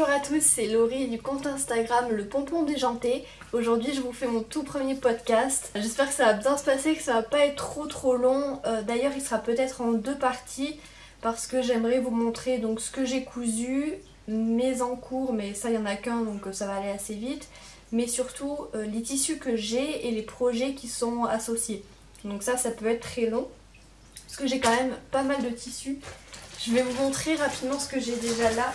Bonjour à tous, c'est Laurie du compte Instagram Le Pompon Déjanté. Aujourd'hui je vous fais mon tout premier podcast. J'espère que ça va bien se passer, que ça va pas être trop long. D'ailleurs il sera peut-être en deux parties parce que j'aimerais vous montrer donc ce que j'ai cousu, mes encours, mais ça il y en a qu'un donc ça va aller assez vite. Mais surtout les tissus que j'ai et les projets qui sont associés. Donc ça peut être très long parce que j'ai quand même pas mal de tissus. Je vais vous montrer rapidement ce que j'ai déjà là.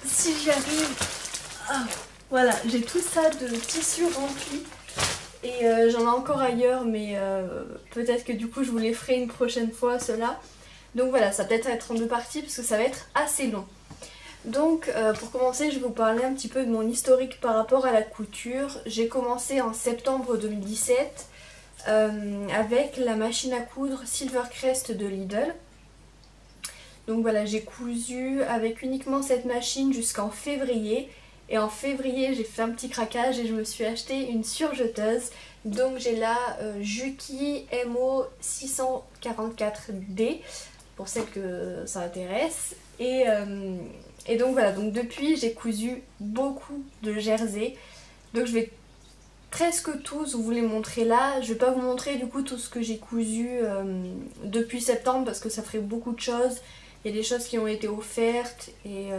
Si j'y arrive, voilà, j'ai tout ça de tissus remplis et j'en ai encore ailleurs, mais peut-être que du coup je vous les ferai une prochaine fois ceux-là. Donc voilà, ça va peut-être être en deux parties parce que ça va être assez long. Donc pour commencer, je vais vous parler un petit peu de mon historique par rapport à la couture. J'ai commencé en septembre 2017 avec la machine à coudre Silvercrest de Lidl. Donc voilà, j'ai cousu avec uniquement cette machine jusqu'en février. Et en février, j'ai fait un petit craquage et je me suis acheté une surjeteuse. Donc j'ai la Juki MO 644D, pour celles que ça intéresse. Et donc voilà, donc depuis j'ai cousu beaucoup de jersey. Donc je vais presque tous vous les montrer là. Je vais pas vous montrer du coup tout ce que j'ai cousu depuis septembre parce que ça ferait beaucoup de choses. Il y a des choses qui ont été offertes et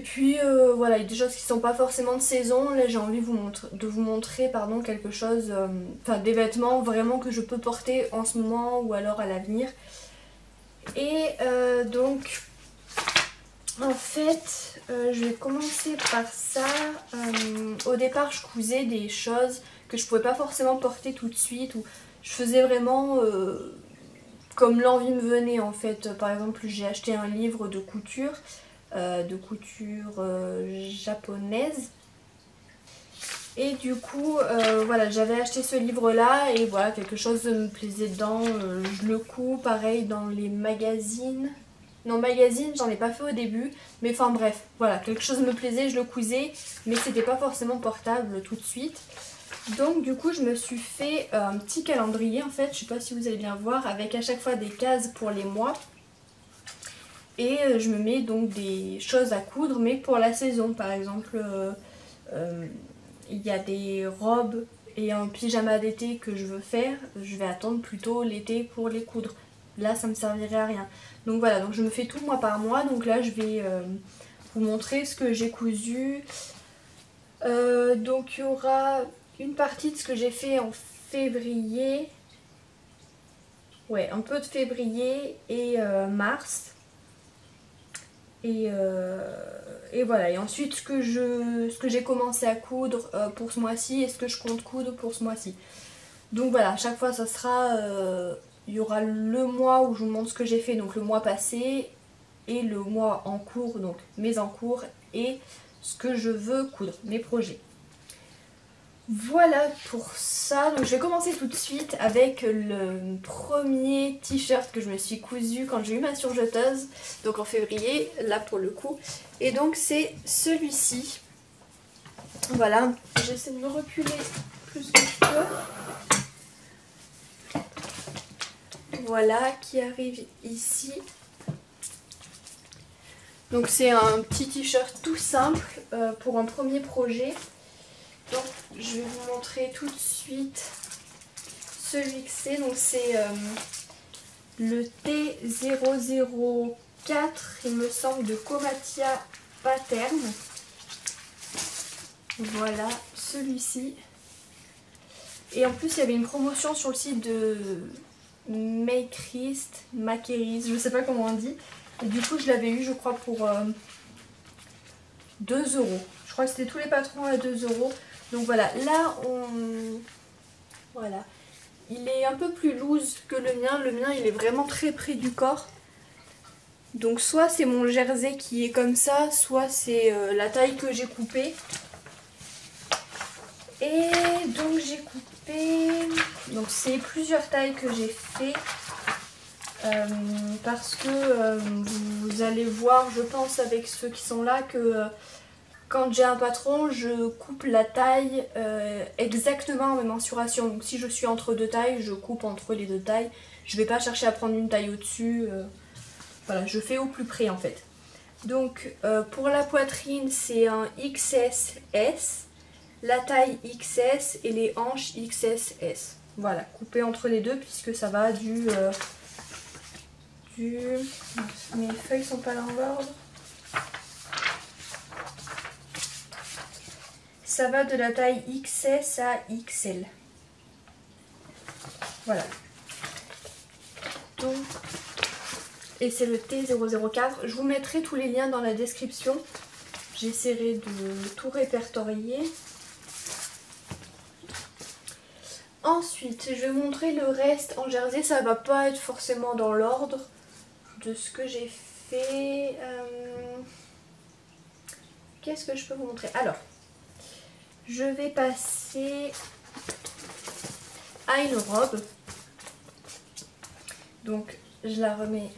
puis voilà, il y a des choses qui sont pas forcément de saison. Là j'ai envie de vous montrer quelque chose, des vêtements vraiment que je peux porter en ce moment ou alors à l'avenir. Et donc en fait je vais commencer par ça. Au départ je cousais des choses que je pouvais pas forcément porter tout de suite, ou je faisais vraiment comme l'envie me venait en fait. Par exemple, j'ai acheté un livre de couture japonaise. Et du coup, voilà, j'avais acheté ce livre-là et voilà, quelque chose me plaisait dedans. Je le couds, pareil, dans les magazines. Non, magazine, j'en ai pas fait au début. Mais enfin bref, voilà, quelque chose me plaisait, je le cousais. Mais c'était pas forcément portable tout de suite. Donc du coup je me suis fait un petit calendrier en fait, je sais pas si vous allez bien voir, avec à chaque fois des cases pour les mois. Et je me mets donc des choses à coudre mais pour la saison. Par exemple il y a des robes et un pyjama d'été que je veux faire, je vais attendre plutôt l'été pour les coudre. Là ça me servirait à rien. Donc voilà, donc je me fais tout mois par mois. Donc là je vais vous montrer ce que j'ai cousu. Donc il y aura une partie de ce que j'ai fait en février, ouais, un peu de février et mars, et voilà. Et ensuite ce que j'ai commencé à coudre pour ce mois-ci et ce que je compte coudre pour ce mois-ci. Donc voilà, à chaque fois ça sera, il y aura le mois où je vous montre ce que j'ai fait, donc le mois passé, et le mois en cours, donc mes en cours, et ce que je veux coudre, mes projets. Voilà pour ça. Donc je vais commencer tout de suite avec le premier t-shirt que je me suis cousu quand j'ai eu ma surjeteuse, donc en février, là pour le coup. Et donc c'est celui-ci. Voilà, j'essaie de me reculer plus que je peux. Voilà, qui arrive ici. Donc c'est un petit t-shirt tout simple pour un premier projet. Donc je vais vous montrer tout de suite celui que c'est. Donc c'est le T004, il me semble, de Comatia Pattern. Voilà, celui-ci. Et en plus il y avait une promotion sur le site de Makeries, je sais pas comment on dit. Et du coup je l'avais eu, je crois, pour 2 €. Je crois que c'était tous les patrons à 2 €. Donc voilà, là voilà, il est un peu plus loose que le mien. Le mien il est vraiment très près du corps. Donc soit c'est mon jersey qui est comme ça, soit c'est la taille que j'ai coupée. Et donc j'ai coupé, donc c'est plusieurs tailles que j'ai fait. Parce que vous allez voir, je pense, avec ceux qui sont là, que quand j'ai un patron, je coupe la taille exactement en mes mensurations. Donc si je suis entre deux tailles, je coupe entre les deux tailles. Je vais pas chercher à prendre une taille au-dessus. Voilà, je fais au plus près en fait. Donc pour la poitrine c'est un XSS, la taille XS et les hanches XSS. Voilà, coupé entre les deux puisque ça va du... Mes feuilles sont pas dans l'ordre. Ça va de la taille XS à XL. Voilà. Donc, et c'est le T004. Je vous mettrai tous les liens dans la description. J'essaierai de tout répertorier. Ensuite, je vais montrer le reste en jersey. Ça va pas être forcément dans l'ordre de ce que j'ai fait. Qu'est-ce que je peux vous montrer? Alors, je vais passer à une robe. Donc, je la remets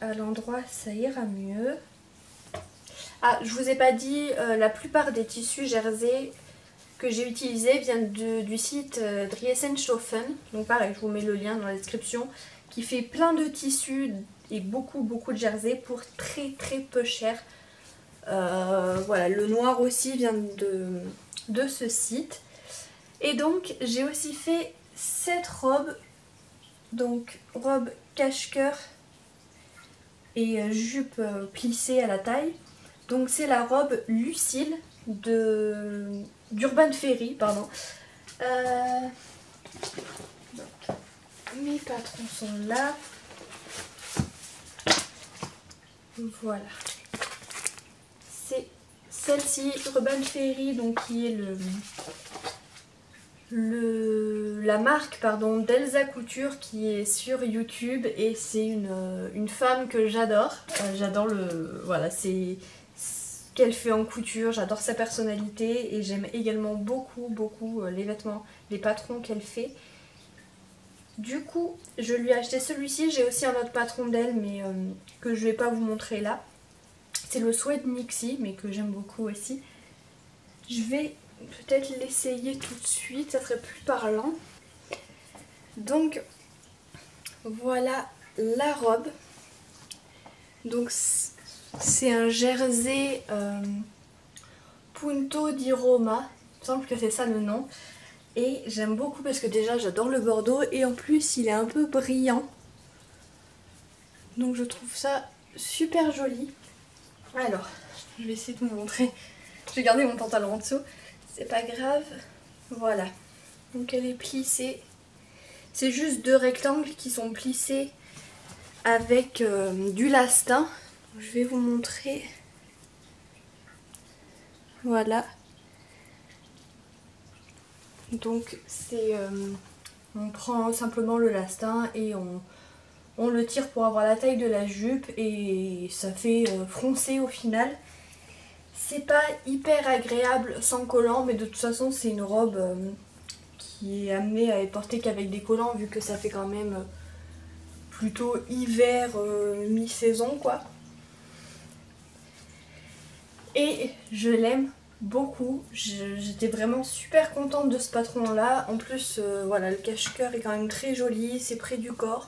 à l'endroit, ça ira mieux. Ah, je vous ai pas dit, la plupart des tissus jersey que j'ai utilisés viennent du site Driessenstoffen. Donc pareil, je vous mets le lien dans la description, qui fait plein de tissus et beaucoup de jersey pour très peu cher. Voilà, le noir aussi vient de ce site. Et donc j'ai aussi fait cette robe, donc robe cache-cœur et jupe plissée à la taille. Donc c'est la robe Lucille d'Urban Fairy, pardon. Donc, mes patrons sont là. Voilà. C'est celle-ci, Urban Fairy, donc qui est la marque pardon d'Elsa Couture qui est sur YouTube, et c'est une femme que j'adore. J'adore voilà, c'est ce qu'elle fait en couture, j'adore sa personnalité et j'aime également beaucoup les vêtements, les patrons qu'elle fait. Du coup, je lui ai acheté celui-ci. J'ai aussi un autre patron d'elle, mais que je vais pas vous montrer là. C'est le Sweat Nixie, mais que j'aime beaucoup aussi. Je vais peut-être l'essayer tout de suite, ça serait plus parlant. Donc, voilà la robe. Donc, c'est un jersey Punto di Roma. Il me semble que c'est ça le nom. Et j'aime beaucoup parce que déjà j'adore le bordeaux et en plus il est un peu brillant. Donc je trouve ça super joli. Alors, je vais essayer de vous montrer. Je vais garder mon pantalon en dessous. C'est pas grave. Voilà. Donc elle est plissée. C'est juste deux rectangles qui sont plissés avec du lastin. Je vais vous montrer. Voilà. Donc c'est on prend simplement le lastin et on le tire pour avoir la taille de la jupe et ça fait froncer au final. C'est pas hyper agréable sans collant, mais de toute façon c'est une robe qui est amenée à être portée qu'avec des collants vu que ça fait quand même plutôt hiver mi-saison quoi. Et je l'aime beaucoup, j'étais vraiment super contente de ce patron là. En plus voilà, le cache-cœur est quand même très joli, c'est près du corps.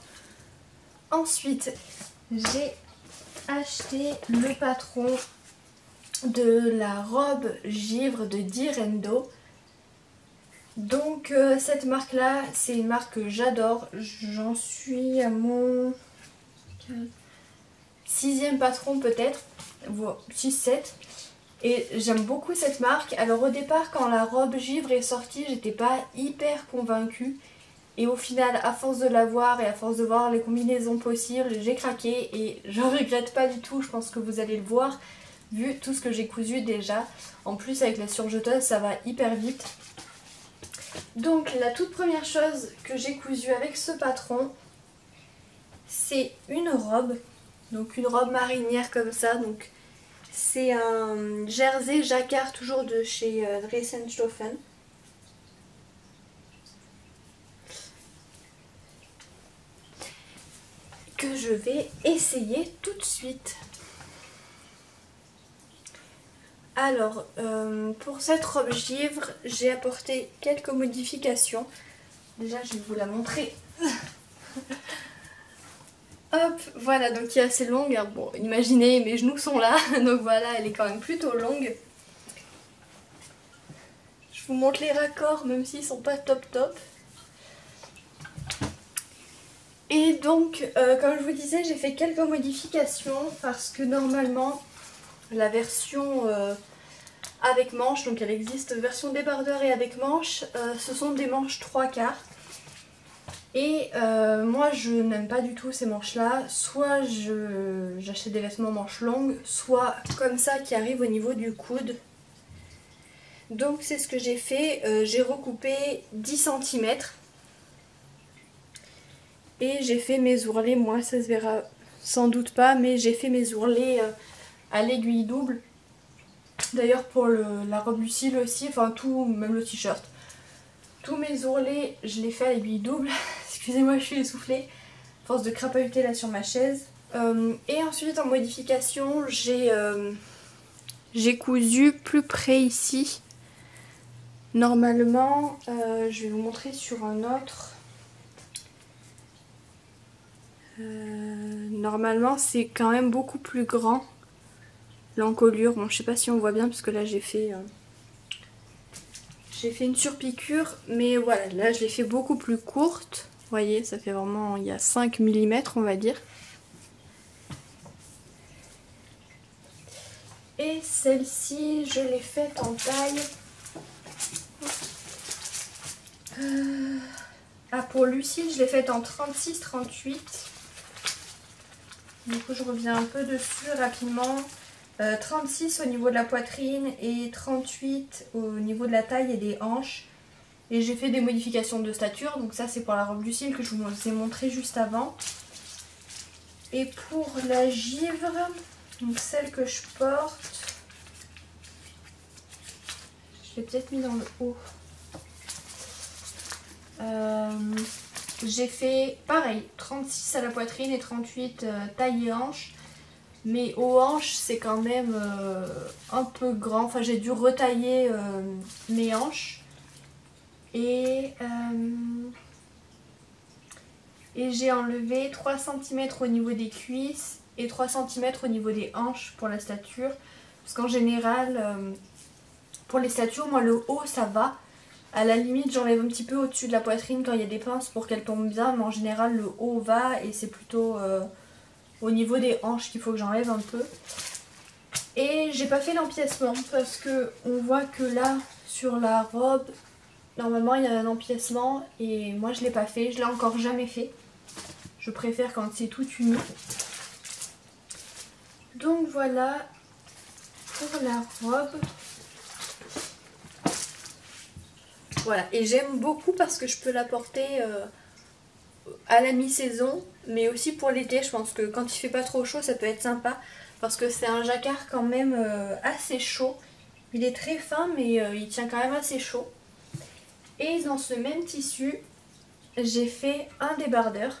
Ensuite j'ai acheté le patron de la robe givre de Direndo. Donc cette marque là c'est une marque que j'adore, j'en suis à mon 6e patron peut-être, 6-7. Et j'aime beaucoup cette marque. Alors au départ quand la robe givre est sortie j'étais pas hyper convaincue. Et au final à force de la voir et à force de voir les combinaisons possibles j'ai craqué et je regrette pas du tout. Je pense que vous allez le voir vu tout ce que j'ai cousu déjà. En plus avec la surjeteuse ça va hyper vite. Donc la toute première chose que j'ai cousue avec ce patron c'est une robe. Donc une robe marinière comme ça. Donc c'est un jersey jacquard toujours de chez Driessenstoffen. Que je vais essayer tout de suite. Alors pour cette robe givre j'ai apporté quelques modifications. Déjà je vais vous la montrer. Hop, voilà, donc qui est assez longue. Bon, imaginez, mes genoux sont là, donc voilà, elle est quand même plutôt longue. Je vous montre les raccords, même s'ils sont pas top top. Et donc, comme je vous disais, j'ai fait quelques modifications parce que normalement, la version avec manches, donc elle existe version débardeur et avec manches, ce sont des manches 3/4. Et moi je n'aime pas du tout ces manches là, soit j'achète des vêtements manches longues, soit comme ça qui arrivent au niveau du coude. Donc c'est ce que j'ai fait, j'ai recoupé 10 cm et j'ai fait mes ourlets, moi ça se verra sans doute pas, mais j'ai fait mes ourlets à l'aiguille double. D'ailleurs pour la robe Lucille aussi, enfin tout, même le t-shirt. Tous mes ourlets, je les fais à l'aiguille double. Excusez-moi, je suis essoufflée. Force de crapahuter là sur ma chaise. Et ensuite en modification, j'ai cousu plus près ici. Normalement, je vais vous montrer sur un autre. Normalement, c'est quand même beaucoup plus grand. L'encolure, bon je sais pas si on voit bien parce que là j'ai fait une surpiqûre, mais voilà, là je l'ai fait beaucoup plus courte. Vous voyez, ça fait vraiment, il y a 5 mm on va dire. Et celle-ci, je l'ai faite en taille. Pour Lucille, je l'ai faite en 36-38. Du coup, je reviens un peu dessus rapidement. 36 au niveau de la poitrine et 38 au niveau de la taille et des hanches. Et j'ai fait des modifications de stature, donc ça c'est pour la robe Lucille que je vous ai montré juste avant. Et pour la givre, donc celle que je porte, je l'ai peut-être mis dans le haut. J'ai fait pareil, 36 à la poitrine et 38 taille et hanche. Mais aux hanches c'est quand même un peu grand, enfin j'ai dû retailler mes hanches. Et j'ai enlevé 3 cm au niveau des cuisses et 3 cm au niveau des hanches pour la stature. Parce qu'en général, pour les statures, moi le haut ça va. À la limite j'enlève un petit peu au-dessus de la poitrine quand il y a des pinces pour qu'elle tombe bien. Mais en général le haut va et c'est plutôt au niveau des hanches qu'il faut que j'enlève un peu. Et j'ai pas fait l'empiècement parce que on voit que là sur la robe, normalement il y a un empiècement et moi je l'ai pas fait, je l'ai encore jamais fait. Je préfère quand c'est tout uni. Donc voilà pour la robe. Voilà, et j'aime beaucoup parce que je peux la porter à la mi-saison, mais aussi pour l'été. Je pense que quand il fait pas trop chaud, ça peut être sympa parce que c'est un jacquard quand même assez chaud. Il est très fin, mais il tient quand même assez chaud. Et dans ce même tissu, j'ai fait un débardeur.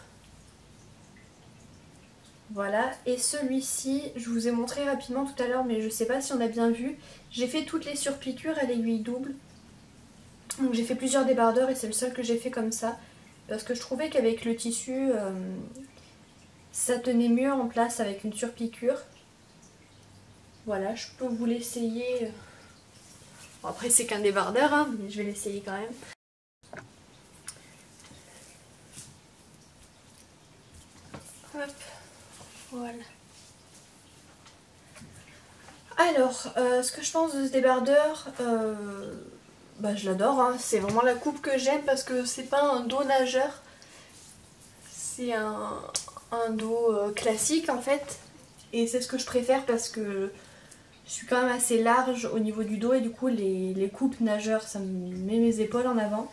Voilà, et celui-ci, je vous ai montré rapidement tout à l'heure, mais je sais pas si on a bien vu. J'ai fait toutes les surpiqûres à l'aiguille double. Donc j'ai fait plusieurs débardeurs et c'est le seul que j'ai fait comme ça. Parce que je trouvais qu'avec le tissu, ça tenait mieux en place avec une surpiqûre. Voilà, je peux vous l'essayer. Bon, après c'est qu'un débardeur, hein, mais je vais l'essayer quand même. Hop, voilà. Alors, ce que je pense de ce débardeur, je l'adore, hein. C'est vraiment la coupe que j'aime parce que c'est pas un dos nageur, c'est un dos classique en fait. Et c'est ce que je préfère parce que je suis quand même assez large au niveau du dos et du coup les coupes nageurs ça me met mes épaules en avant.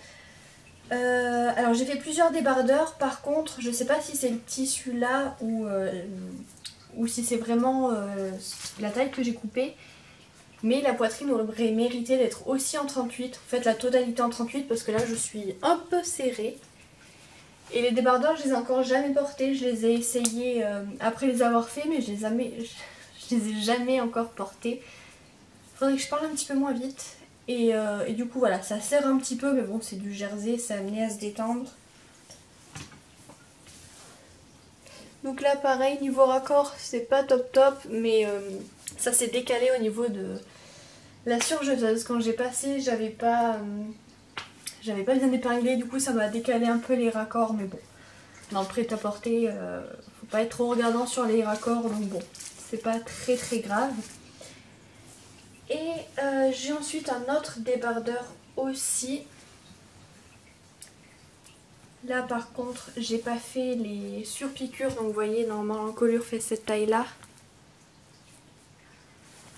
Alors j'ai fait plusieurs débardeurs, par contre je sais pas si c'est le tissu là ou si c'est vraiment la taille que j'ai coupée. Mais la poitrine aurait mérité d'être aussi en 38, en fait la totalité en 38 parce que là je suis un peu serrée. Et les débardeurs je les ai encore jamais portés, je les ai essayés après les avoir faits mais je les ai jamais encore portés. Faudrait que je parle un petit peu moins vite. Et du coup voilà, ça serre un petit peu mais bon c'est du jersey, ça a amené à se détendre. Donc là pareil, niveau raccord c'est pas top top, mais ça s'est décalé au niveau de la surjeteuse. Quand j'ai passé j'avais pas bien épinglé, du coup ça m'a décalé un peu les raccords, mais bon, dans le prêt-à-porter, faut pas être trop regardant sur les raccords, donc bon, c'est pas très très grave. Et j'ai ensuite un autre débardeur aussi. Là par contre j'ai pas fait les surpiqûres, donc vous voyez normalement l'encolure fait cette taille là.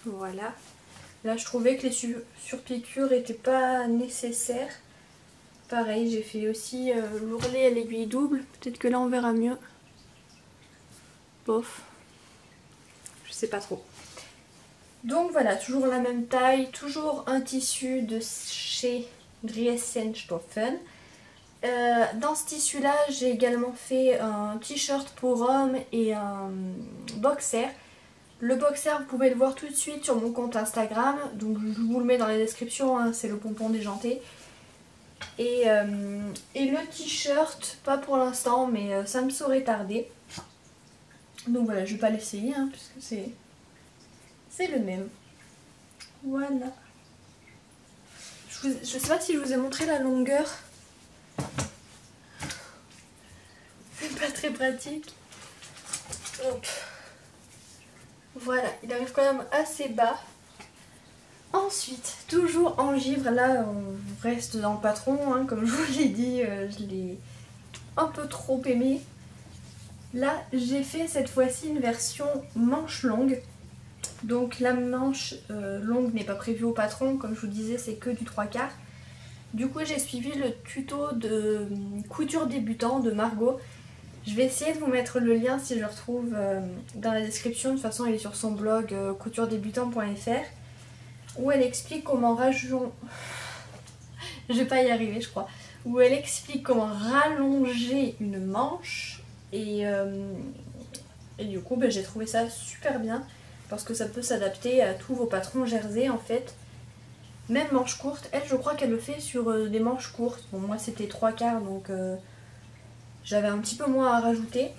Voilà. Là je trouvais que les surpiqûres étaient pas nécessaires. Pareil, j'ai fait aussi l'ourlet à l'aiguille double. Peut-être que là on verra mieux. Bof. Je sais pas trop. Donc voilà, toujours la même taille, toujours un tissu de chez Driessenstoffen. Dans ce tissu là j'ai également fait un t-shirt pour homme et un boxer. Le boxer vous pouvez le voir tout de suite sur mon compte Instagram, donc je vous le mets dans la description, hein, c'est le pompon déjanté. Et le t-shirt, pas pour l'instant, mais ça me saurait tarder. Donc voilà, je vais pas l'essayer hein, puisque c'est le même. Voilà. Je sais pas si je vous ai montré la longueur. C'est pas très pratique. Hop. Voilà, il arrive quand même assez bas. Ensuite, toujours en givre, là on reste dans le patron, hein, comme je vous l'ai dit, je l'ai un peu trop aimé. Là j'ai fait cette fois-ci une version manche longue. Donc la manche longue n'est pas prévue au patron, comme je vous disais c'est que du 3/4. Du coup j'ai suivi le tuto de couture débutant de Margot. Je vais essayer de vous mettre le lien si je le retrouve dans la description. De toute façon il est sur son blog couturedébutant.fr, où elle explique comment je vais pas y arriver je crois. Où elle explique comment rallonger une manche et du coup j'ai trouvé ça super bien parce que ça peut s'adapter à tous vos patrons jersey en fait. Même manche courte, elle je crois qu'elle le fait sur des manches courtes. Bon moi c'était 3/4 donc j'avais un petit peu moins à rajouter.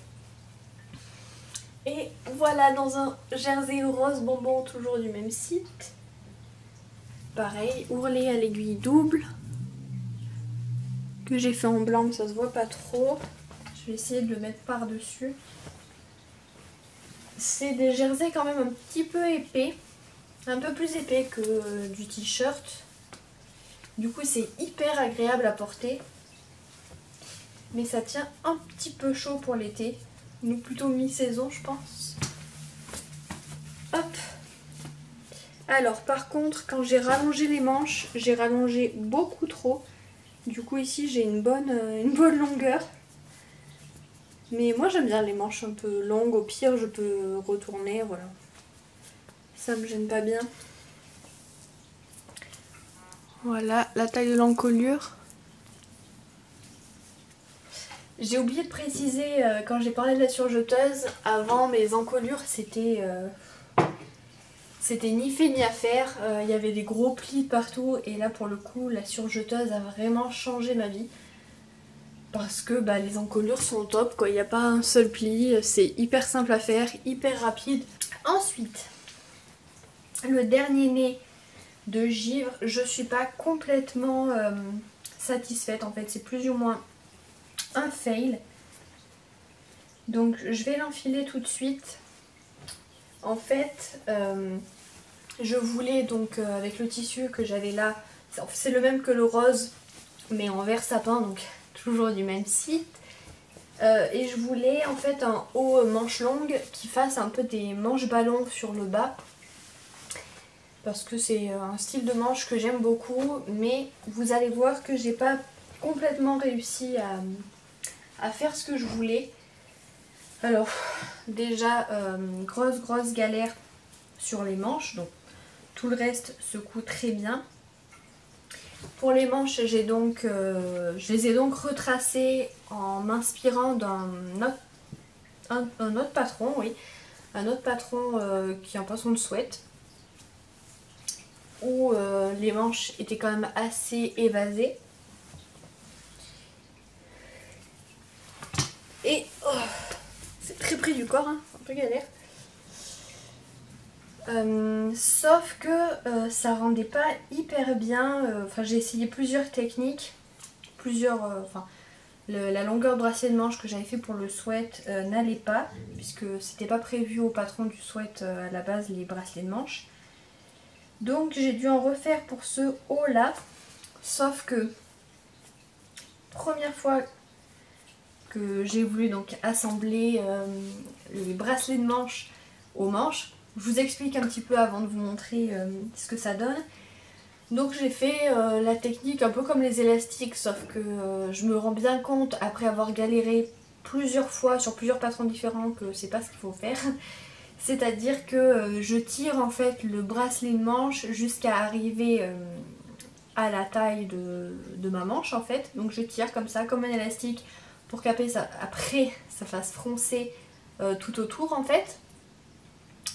Et voilà, dans un jersey rose bonbon, toujours du même site. Pareil, ourlet à l'aiguille double. Que j'ai fait en blanc, mais ça se voit pas trop. Je vais essayer de le mettre par-dessus. C'est des jerseys quand même un petit peu épais. Un peu plus épais que du t-shirt. Du coup c'est hyper agréable à porter. Mais ça tient un petit peu chaud pour l'été. Nous plutôt mi-saison je pense. Hop. Alors par contre quand j'ai rallongé les manches, j'ai rallongé beaucoup trop. Du coup ici j'ai une bonne longueur. Mais moi j'aime bien les manches un peu longues. Au pire je peux retourner, voilà. Ça me gêne pas bien. Voilà la taille de l'encolure. J'ai oublié de préciser quand j'ai parlé de la surjeteuse, avant mes encolures c'était ni fait ni à faire, il y avait des gros plis partout et là pour le coup la surjeteuse a vraiment changé ma vie. Parce que les encolures sont top quoi, il n'y a pas un seul pli, c'est hyper simple à faire, hyper rapide. Ensuite, le dernier nez de givre, je suis pas complètement satisfaite en fait, c'est plus ou moins un fail. Donc je vais l'enfiler tout de suite. En fait je voulais donc avec le tissu que j'avais là, c'est le même que le rose mais en vert sapin, donc toujours du même site. Et je voulais en fait un haut manche longue qui fasse un peu des manches ballons sur le bas. Parce que c'est un style de manche que j'aime beaucoup, mais vous allez voir que j'ai pas complètement réussi à faire ce que je voulais. Alors déjà grosse galère sur les manches, donc tout le reste se coud très bien. Pour les manches j'ai donc je les ai donc retracées en m'inspirant d'un autre patron, oui, un autre patron qui est un patron de sweat, où les manches étaient quand même assez évasées. Et C'est très près du corps, hein, c'est un peu galère. Sauf que ça rendait pas hyper bien. Enfin, j'ai essayé plusieurs techniques, la longueur de bracelet de manche que j'avais fait pour le sweat n'allait pas, puisque c'était pas prévu au patron du sweat à la base les bracelets de manche. Donc j'ai dû en refaire pour ce haut là, sauf que première fois que j'ai voulu donc assembler les bracelets de manche aux manches, je vous explique un petit peu avant de vous montrer ce que ça donne. Donc j'ai fait la technique un peu comme les élastiques, sauf que je me rends bien compte après avoir galéré plusieurs fois sur plusieurs patrons différents que c'est pas ce qu'il faut faire. C'est-à-dire que je tire en fait le bracelet de manche jusqu'à arriver à la taille de ma manche en fait. Donc je tire comme ça, comme un élastique, pour qu'après ça fasse froncer tout autour en fait.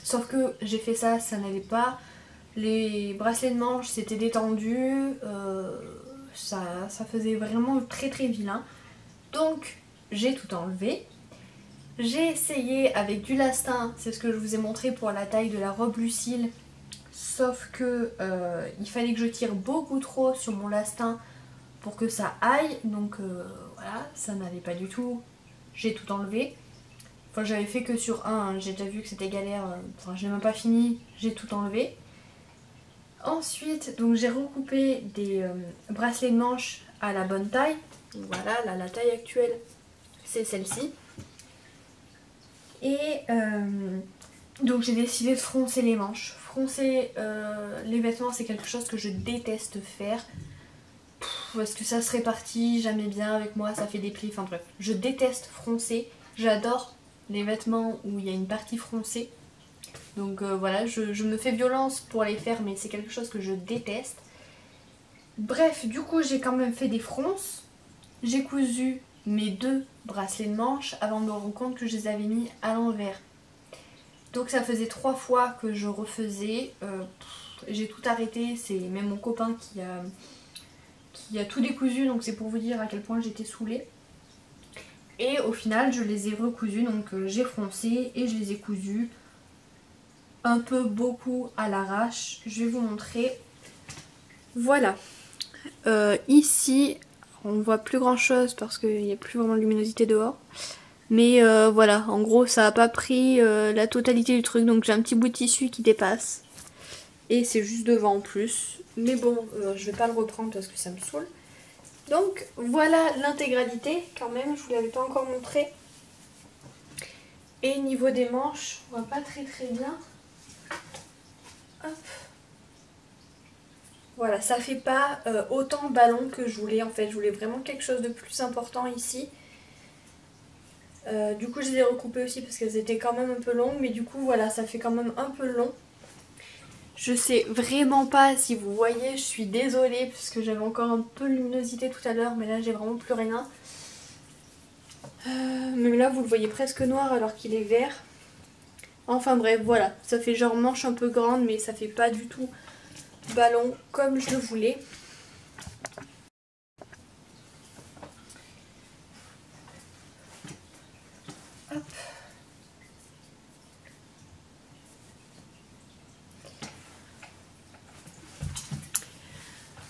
Sauf que j'ai fait ça, ça n'allait pas. Les bracelets de manche s'étaient détendus, ça faisait vraiment très très vilain. Donc j'ai tout enlevé. J'ai essayé avec du lastin, c'est ce que je vous ai montré pour la taille de la robe Lucille. Sauf que il fallait que je tire beaucoup trop sur mon lastin pour que ça aille. Donc voilà, ça n'allait pas du tout. J'ai tout enlevé. Enfin j'avais fait que sur un, hein. J'ai déjà vu que c'était galère. Enfin j'ai même pas fini, j'ai tout enlevé. Ensuite, donc j'ai recoupé des bracelets de manche à la bonne taille. Donc voilà, là, la taille actuelle, c'est celle-ci. Et donc j'ai décidé de froncer les manches. Froncer les vêtements, c'est quelque chose que je déteste faire. Parce que ça se répartit jamais bien avec moi, ça fait des plis, enfin bref. Je déteste froncer. J'adore les vêtements où il y a une partie froncée. Donc voilà, je me fais violence pour les faire, mais c'est quelque chose que je déteste. Bref, du coup j'ai quand même fait des fronces. J'ai cousu mes 2 bracelets de manche avant de me rendre compte que je les avais mis à l'envers. Donc ça faisait 3 fois que je refaisais. J'ai tout arrêté, c'est même mon copain qui a tout décousu, donc c'est pour vous dire à quel point j'étais saoulée. Et au final je les ai recousus, donc j'ai froncé et je les ai cousus un peu beaucoup à l'arrache. Je vais vous montrer. Voilà. Ici, on voit plus grand chose parce qu'il n'y a plus vraiment de luminosité dehors. Mais voilà, en gros ça n'a pas pris la totalité du truc. Donc j'ai un petit bout de tissu qui dépasse. Et c'est juste devant en plus. Mais bon, je vais pas le reprendre parce que ça me saoule. Donc voilà l'intégralité quand même, je vous l'avais pas encore montré. Et niveau des manches, on voit pas très bien. Hop. Voilà, ça fait pas autant ballon que je voulais en fait. Je voulais vraiment quelque chose de plus important ici. Du coup je les ai recoupées aussi parce qu'elles étaient quand même un peu longues. Mais du coup voilà, ça fait quand même un peu long. Je sais vraiment pas si vous voyez, je suis désolée parce que j'avais encore un peu de luminosité tout à l'heure. Mais là j'ai vraiment plus rien. Même là vous le voyez presque noir alors qu'il est vert. Enfin bref, voilà, ça fait genre manche un peu grande mais ça fait pas du tout ballon comme je le voulais. Hop.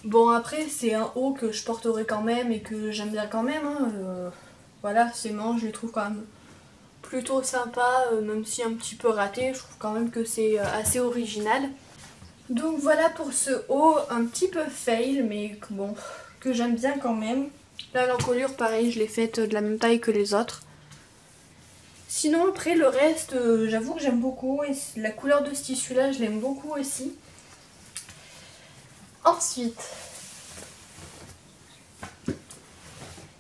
Bon après c'est un haut que je porterai quand même et que j'aime bien quand même. Hein. Voilà, ces manches je les trouve quand même plutôt sympas, même si un petit peu raté. Je trouve quand même que c'est assez original. Donc voilà pour ce haut, un petit peu fail mais bon, que j'aime bien quand même. Là l'encolure pareil, je l'ai faite de la même taille que les autres. Sinon après le reste, j'avoue que j'aime beaucoup et la couleur de ce tissu là je l'aime beaucoup aussi. Ensuite,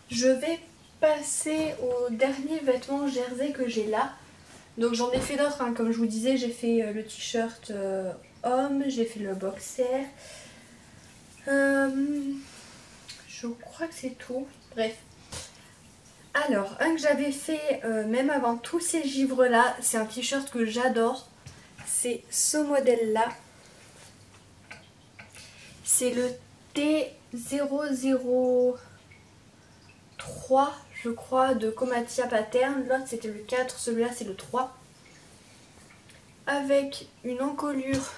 je vais passer au dernier vêtement jersey que j'ai là. Donc j'en ai fait d'autres, hein. Comme je vous disais, j'ai fait le t-shirt homme, j'ai fait le boxer. Je crois que c'est tout. Bref. Alors, un que j'avais fait même avant tous ces givres là, c'est un t-shirt que j'adore. C'est ce modèle là. C'est le T003, je crois, de Comatia Pattern. L'autre c'était le 4, celui-là c'est le 3. Avec une encolure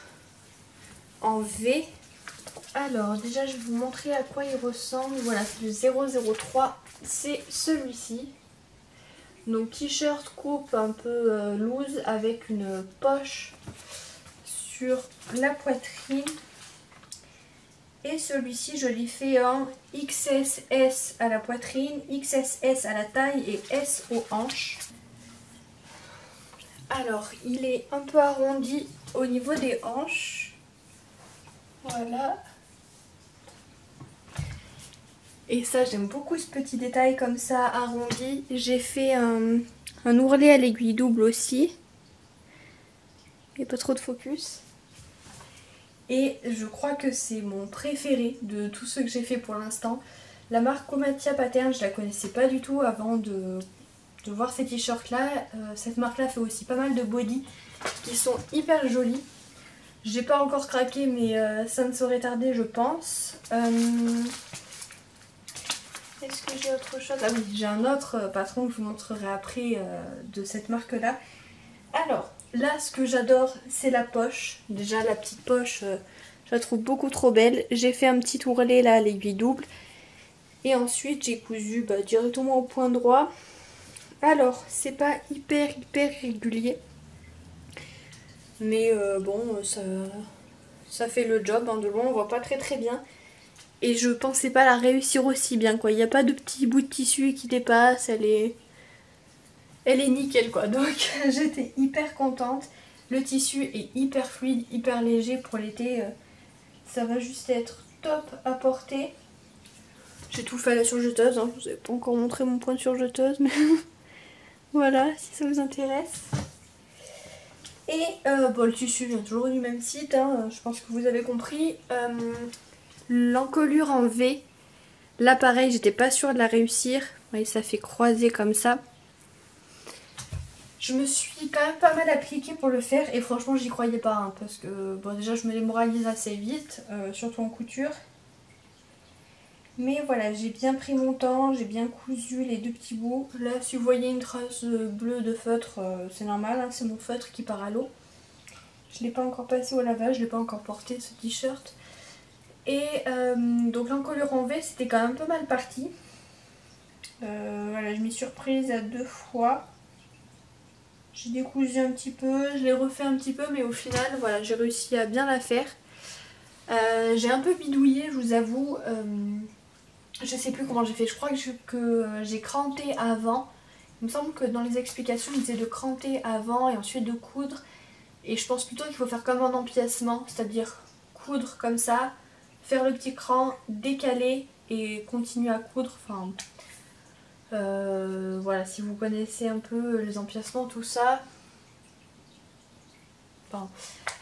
en V. Alors déjà je vais vous montrer à quoi il ressemble. Voilà, c'est le 003, c'est celui-ci. Donc t-shirt coupe un peu loose avec une poche sur la poitrine. Et celui-ci je l'ai fait en XSS à la poitrine, XSS à la taille et S aux hanches. Alors il est un peu arrondi au niveau des hanches. Voilà. Et ça j'aime beaucoup ce petit détail comme ça arrondi. J'ai fait un ourlet à l'aiguille double aussi. Il n'y a pas trop de focus. Et je crois que c'est mon préféré de tous ceux que j'ai fait pour l'instant. La marque Comatia Pattern, je la connaissais pas du tout avant de voir ces t-shirts là. Cette marque là fait aussi pas mal de body qui sont hyper jolis. J'ai pas encore craqué mais ça ne saurait tarder je pense. Est-ce que j'ai autre chose? Ah oui, j'ai un autre patron que je vous montrerai après de cette marque là. Alors là ce que j'adore c'est la poche. Déjà la petite poche je la trouve beaucoup trop belle. J'ai fait un petit ourlet là à l'aiguille double. Et ensuite j'ai cousu directement au point droit. Alors c'est pas hyper régulier. Mais bon ça fait le job. Hein, de loin on voit pas très bien. Et je pensais pas la réussir aussi bien quoi. Il n'y a pas de petits bouts de tissu qui dépassent. Elle est nickel quoi. Donc j'étais hyper contente. Le tissu est hyper fluide, hyper léger pour l'été. Ça va juste être top à porter. J'ai tout fait à la surjeteuse. Hein. Je vous ai pas encore montré mon point de surjeteuse. Mais voilà, si ça vous intéresse. Et bon, le tissu vient toujours du même site. Hein. Je pense que vous avez compris. L'encolure en V. Là pareil, j'étais pas sûre de la réussir. Vous voyez, ça fait croiser comme ça. Je me suis quand même pas mal appliquée pour le faire et franchement j'y croyais pas hein, parce que bon déjà je me démoralise assez vite, surtout en couture. Mais voilà, j'ai bien pris mon temps, j'ai bien cousu les deux petits bouts. Là si vous voyez une trace bleue de feutre, c'est normal, hein, c'est mon feutre qui part à l'eau. Je l'ai pas encore passé au lavage, je l'ai pas encore porté ce t-shirt. Et donc l'encolure en V c'était quand même pas mal parti. Voilà, je m'y suis reprise à 2 fois. J'ai décousu un petit peu, je l'ai refait un petit peu, mais au final, voilà, j'ai réussi à bien la faire. J'ai un peu bidouillé, je vous avoue. Je sais plus comment j'ai fait, je crois que j'ai cranté avant. Il me semble que dans les explications, il disait de cranter avant et ensuite de coudre. Et je pense plutôt qu'il faut faire comme un empiècement, c'est-à-dire coudre comme ça, faire le petit cran, décaler et continuer à coudre. Enfin... voilà, si vous connaissez un peu les empiècements, tout ça. Enfin,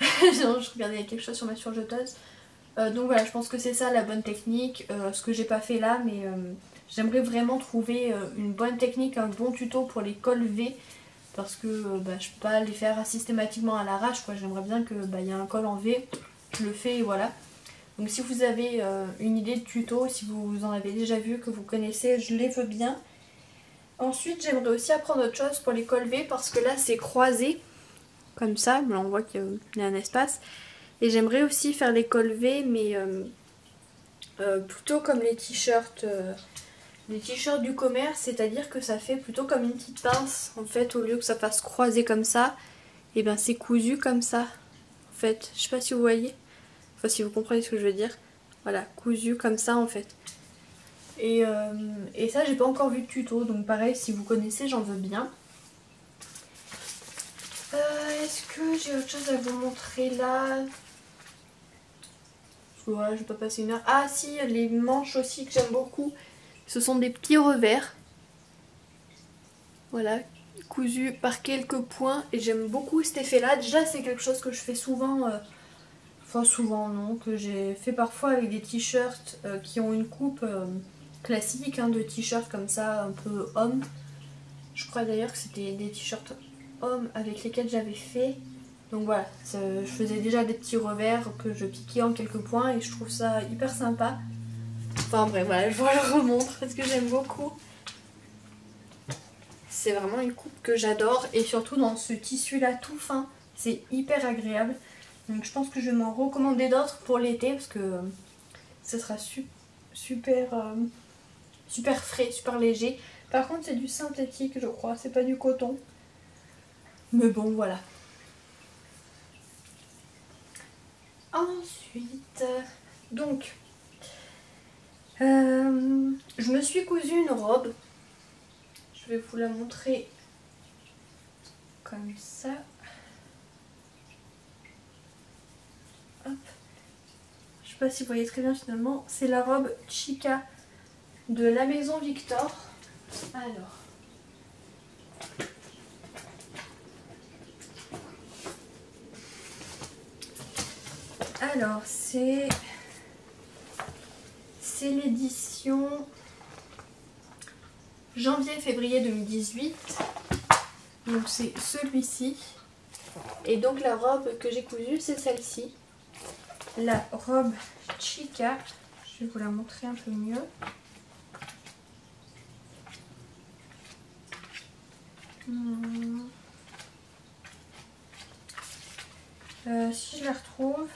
je regardais quelque chose sur ma surjeteuse. Donc voilà, je pense que c'est ça la bonne technique. Ce que j'ai pas fait là, mais j'aimerais vraiment trouver une bonne technique, un bon tuto pour les cols V. Parce que je peux pas les faire systématiquement à l'arrache, quoi. J'aimerais bien que y a un col en V, je le fais et voilà. Donc si vous avez une idée de tuto, si vous en avez déjà vu, que vous connaissez, je les veux bien. Ensuite j'aimerais aussi apprendre autre chose pour les cols V parce que là c'est croisé comme ça, mais on voit qu'il y a un espace. Et j'aimerais aussi faire les cols V mais plutôt comme les t-shirts du commerce, c'est-à-dire que ça fait plutôt comme une petite pince en fait, au lieu que ça fasse croiser comme ça, et ben c'est cousu comme ça en fait. Je sais pas si vous voyez, enfin si vous comprenez ce que je veux dire. Voilà, cousu comme ça en fait. Et ça j'ai pas encore vu de tuto, donc pareil si vous connaissez j'en veux bien. Est-ce que j'ai autre chose à vous montrer là? Ouais, je vais pas passer une heure. Ah si, les manches aussi que j'aime beaucoup, ce sont des petits revers. Voilà, cousus par quelques points et j'aime beaucoup cet effet là. Déjà c'est quelque chose que je fais souvent, enfin souvent non, que j'ai fait parfois avec des t-shirts qui ont une coupe classique hein, de t-shirts comme ça un peu homme. Je crois d'ailleurs que c'était des t-shirts hommes avec lesquels j'avais fait. Donc voilà, je faisais déjà des petits revers que je piquais en quelques points et je trouve ça hyper sympa. Enfin bref, voilà, je vous le remontre parce que j'aime beaucoup. c'est vraiment une coupe que j'adore. Et surtout dans ce tissu là tout fin, c'est hyper agréable. Donc je pense que je vais m'en recommander d'autres pour l'été parce que ce sera super frais, super léger. Par contre c'est du synthétique je crois, c'est pas du coton. Mais bon voilà. Ensuite, donc, je me suis cousu une robe. Je vais vous la montrer comme ça. Hop. Je sais pas si vous voyez très bien finalement. C'est la robe Chica de la maison Victor. Alors c'est l'édition janvier-février 2018. Donc c'est celui-ci. Et donc la robe que j'ai cousue c'est celle-ci. La robe Chica. Je vais vous la montrer un peu mieux. Si je la retrouve.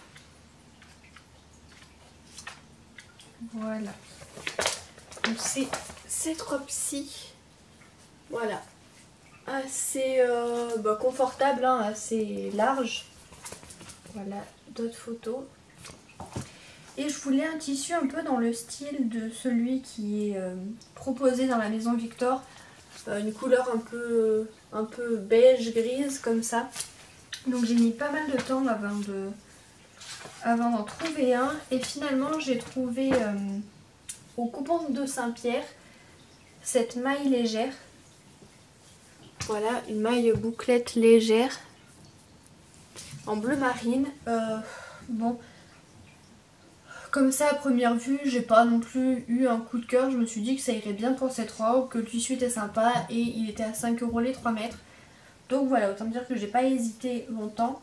Voilà. Donc c'est cette robe-ci. Voilà. Assez confortable, hein, assez large. Voilà, d'autres photos. Et je voulais un tissu un peu dans le style de celui qui est proposé dans la maison Victor. Une couleur un peu beige, grise comme ça. Donc j'ai mis pas mal de temps avant d'en trouver un. Et finalement j'ai trouvé au coupon de Saint-Pierre cette maille légère. Voilà, une maille bouclette légère en bleu marine. Bon, comme ça à première vue, j'ai pas non plus eu un coup de cœur. Je me suis dit que ça irait bien pour cette robe, que le tissu était sympa et il était à 5 € les 3 mètres. Donc voilà, autant dire que j'ai pas hésité longtemps.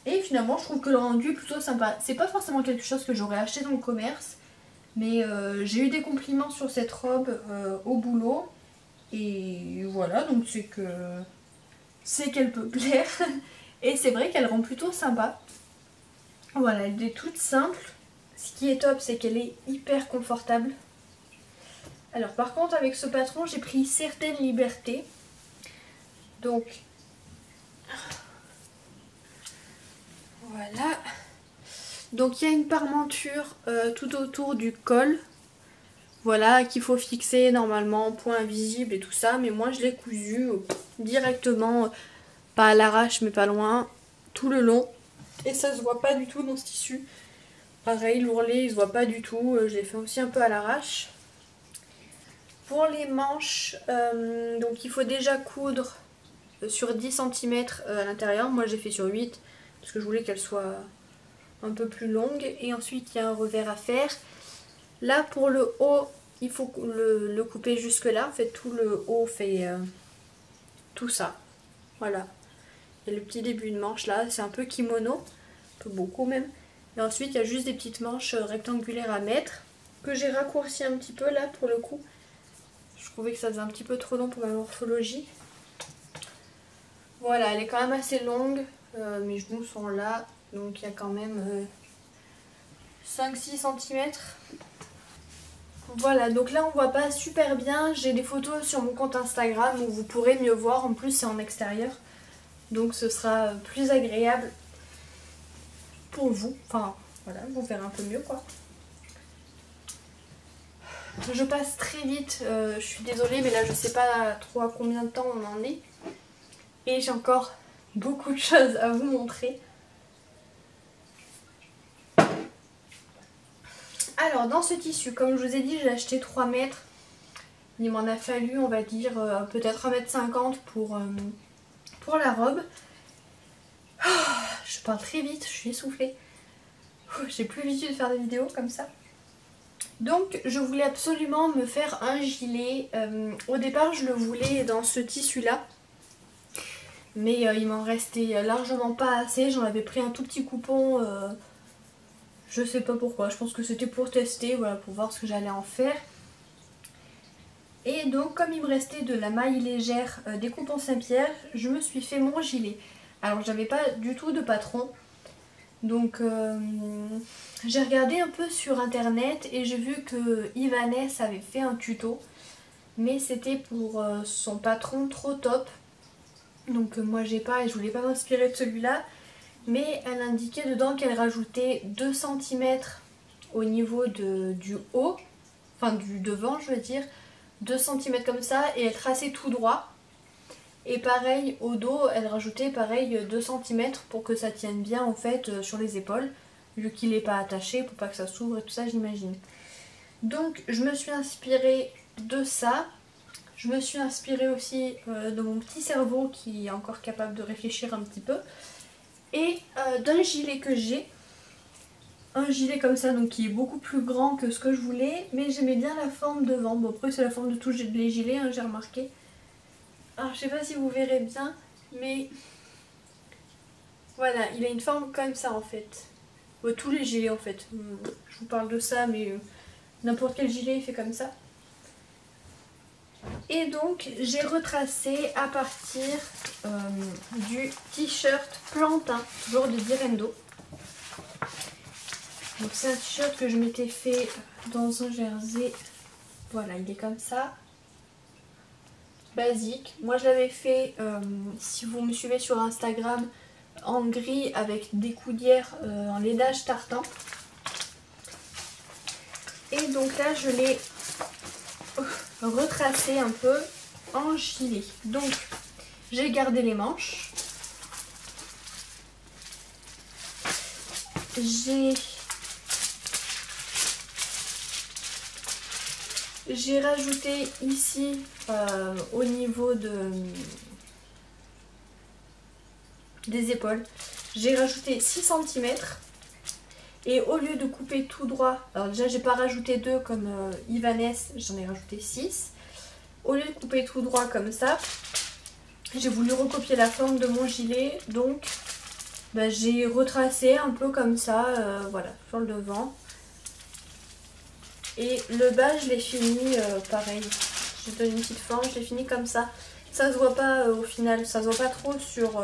Et finalement, je trouve que le rendu est plutôt sympa. C'est pas forcément quelque chose que j'aurais acheté dans le commerce, mais j'ai eu des compliments sur cette robe au boulot. Et voilà, donc c'est qu'elle peut plaire. Et c'est vrai qu'elle rend plutôt sympa. Voilà, elle est toute simple. Ce qui est top, c'est qu'elle est hyper confortable. Alors par contre, avec ce patron, j'ai pris certaines libertés. Donc, voilà. Donc il y a une parmenture tout autour du col. Voilà, qu'il faut fixer normalement, point visible et tout ça. Mais moi je l'ai cousu directement, pas à l'arrache mais pas loin, tout le long. Et ça se voit pas du tout dans ce tissu. Pareil, l'ourlet il se voit pas du tout. Je l'ai fait aussi un peu à l'arrache. Pour les manches, donc il faut déjà coudre sur 10 cm à l'intérieur. Moi j'ai fait sur 8 parce que je voulais qu'elle soit un peu plus longue. Et ensuite il y a un revers à faire. Là pour le haut, il faut le couper jusque là. En fait tout le haut fait tout ça. Voilà. Et le petit début de manche là, c'est un peu kimono. Un peu beaucoup même. Et ensuite il y a juste des petites manches rectangulaires à mettre. Que j'ai raccourci un petit peu là pour le coup. Je trouvais que ça faisait un petit peu trop long pour ma morphologie. Voilà, elle est quand même assez longue. Mes genoux sont là. Donc il y a quand même 5-6 cm. Voilà, donc là on voit pas super bien. J'ai des photos sur mon compte Instagram où vous pourrez mieux voir. En plus c'est en extérieur. Donc ce sera plus agréable pour vous. Enfin voilà, vous verrez un peu mieux quoi. Je passe très vite, je suis désolée mais là je sais pas trop à combien de temps on en est. Et j'ai encore beaucoup de choses à vous montrer. Alors dans ce tissu, comme je vous ai dit, j'ai acheté 3 mètres. Il m'en a fallu on va dire peut-être 1,50 m pour la robe. Je parle très vite, je suis essoufflée. J'ai plus l'habitude de faire des vidéos comme ça. Donc je voulais absolument me faire un gilet. Au départ je le voulais dans ce tissu là. Mais il m'en restait largement pas assez. J'en avais pris un tout petit coupon. Je sais pas pourquoi. Je pense que c'était pour tester. Voilà, pour voir ce que j'allais en faire. Et donc comme il me restait de la maille légère des Coton Saint-Pierre, je me suis fait mon gilet. Alors j'avais pas du tout de patron. Donc j'ai regardé un peu sur internet et j'ai vu que Ivaness avait fait un tuto. Mais c'était pour son patron trop top. Donc moi j'ai pas et je voulais pas m'inspirer de celui-là. Mais elle indiquait dedans qu'elle rajoutait 2 cm au niveau du haut. Enfin du devant je veux dire. 2 cm comme ça et elle traçait tout droit. Et pareil au dos elle rajoutait pareil 2 cm pour que ça tienne bien en fait sur les épaules. Vu qu'il n'est pas attaché pour pas que ça s'ouvre et tout ça j'imagine. Donc je me suis inspirée de ça. Je me suis inspirée aussi de mon petit cerveau qui est encore capable de réfléchir un petit peu. Et d'un gilet que j'ai. Un gilet comme ça donc qui est beaucoup plus grand que ce que je voulais. Mais j'aimais bien la forme devant. Bon après c'est la forme de tous les gilets hein, j'ai remarqué. Alors je sais pas si vous verrez bien. Mais voilà il a une forme comme ça en fait. Tous les gilets en fait. Je vous parle de ça mais n'importe quel gilet il fait comme ça. Et donc j'ai retracé à partir du t-shirt plantain, toujours de Direndo. Donc c'est un t-shirt que je m'étais fait dans un jersey. Voilà, il est comme ça. Basique. Moi je l'avais fait, si vous me suivez sur Instagram, en gris avec des coudières en laidage tartan. Et donc là je l'ai retracé un peu en gilet. Donc j'ai gardé les manches. J'ai rajouté ici au niveau des épaules, j'ai rajouté 6 cm. Et au lieu de couper tout droit, alors déjà j'ai pas rajouté 2 comme Ivaness, j'en ai rajouté 6. Au lieu de couper tout droit comme ça, j'ai voulu recopier la forme de mon gilet. Donc j'ai retracé un peu comme ça, voilà, sur le devant. Et le bas je l'ai fini pareil, je donne une petite forme, je l'ai fini comme ça. Ça se voit pas au final, ça se voit pas trop sur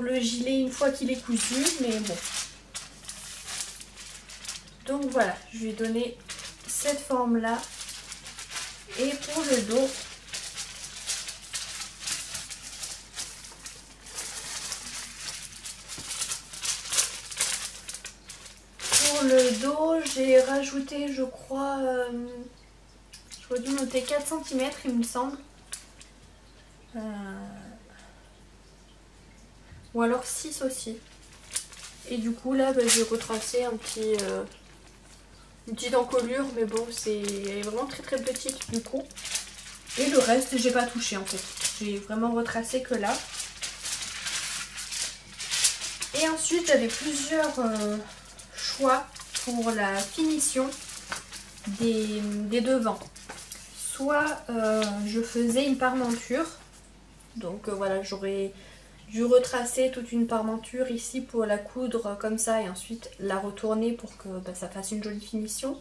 le gilet une fois qu'il est cousu, mais bon. Donc voilà, je lui ai donné cette forme là. Et pour le dos, j'ai rajouté je crois, j'aurais dû noter 4 cm il me semble. Ou alors 6 aussi. Et du coup là j'ai retracé une petite encolure, mais bon elle est vraiment très très petite du coup. Et le reste j'ai pas touché en fait. J'ai vraiment retracé que là. Et ensuite j'avais plusieurs choix pour la finition des devants. Soit je faisais une parmenture. Donc voilà, j'aurais dû retracer toute une parmenture ici pour la coudre comme ça et ensuite la retourner pour que ça fasse une jolie finition.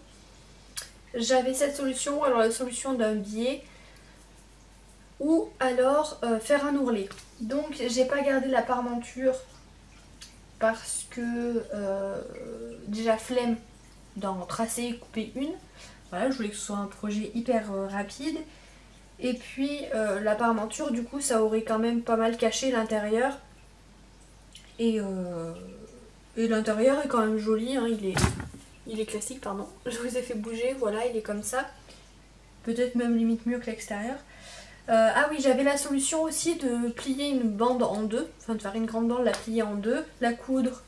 J'avais cette solution, alors la solution d'un biais ou alors faire un ourlet. Donc j'ai pas gardé la parmenture parce que déjà flemme d'en tracer et couper une. Voilà, je voulais que ce soit un projet hyper rapide. Et puis la parmenture du coup ça aurait quand même pas mal caché l'intérieur. Et l'intérieur est quand même joli, hein, il est classique pardon. Je vous ai fait bouger, voilà il est comme ça. Peut-être même limite mieux que l'extérieur. Ah oui, j'avais la solution aussi de plier une bande en deux. Enfin de faire une grande bande, la plier en deux, la coudre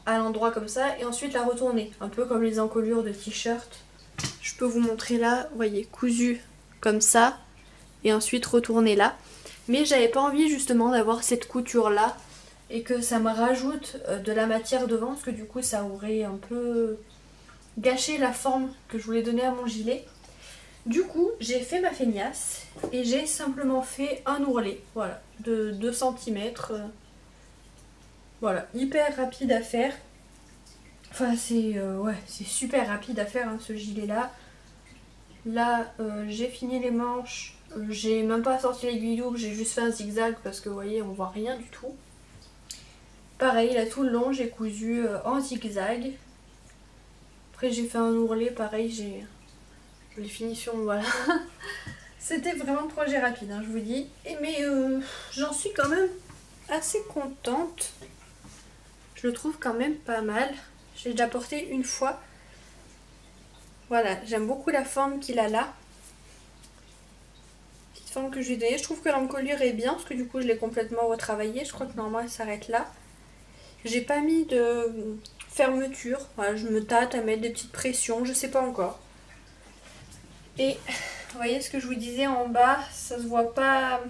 à l'endroit comme ça et ensuite la retourner. Un peu comme les encolures de t-shirt. Je peux vous montrer là, vous voyez, cousu comme ça et ensuite retourner là. Mais j'avais pas envie justement d'avoir cette couture là et que ça me rajoute de la matière devant parce que du coup ça aurait un peu gâché la forme que je voulais donner à mon gilet. Du coup j'ai fait ma feignasse et j'ai simplement fait un ourlet, voilà, de 2 cm. Voilà, hyper rapide à faire. Enfin c'est ouais, c'est super rapide à faire hein, ce gilet là. Là j'ai fini les manches, j'ai même pas sorti l'aiguille double, j'ai juste fait un zigzag parce que vous voyez on voit rien du tout. Pareil là tout le long j'ai cousu en zigzag. Après j'ai fait un ourlet, pareil j'ai les finitions, voilà. C'était vraiment un projet rapide hein, je vous dis. Mais j'en suis quand même assez contente. Je le trouve quand même pas mal. J'ai déjà porté une fois. Voilà, j'aime beaucoup la forme qu'il a là. Petite forme que je lui ai donnée. Je trouve que l'encolure est bien parce que du coup je l'ai complètement retravaillée. Je crois que normalement elle s'arrête là. J'ai pas mis de fermeture. Voilà, je me tâte à mettre des petites pressions, je sais pas encore. Et vous voyez ce que je vous disais en bas, ça se voit pas.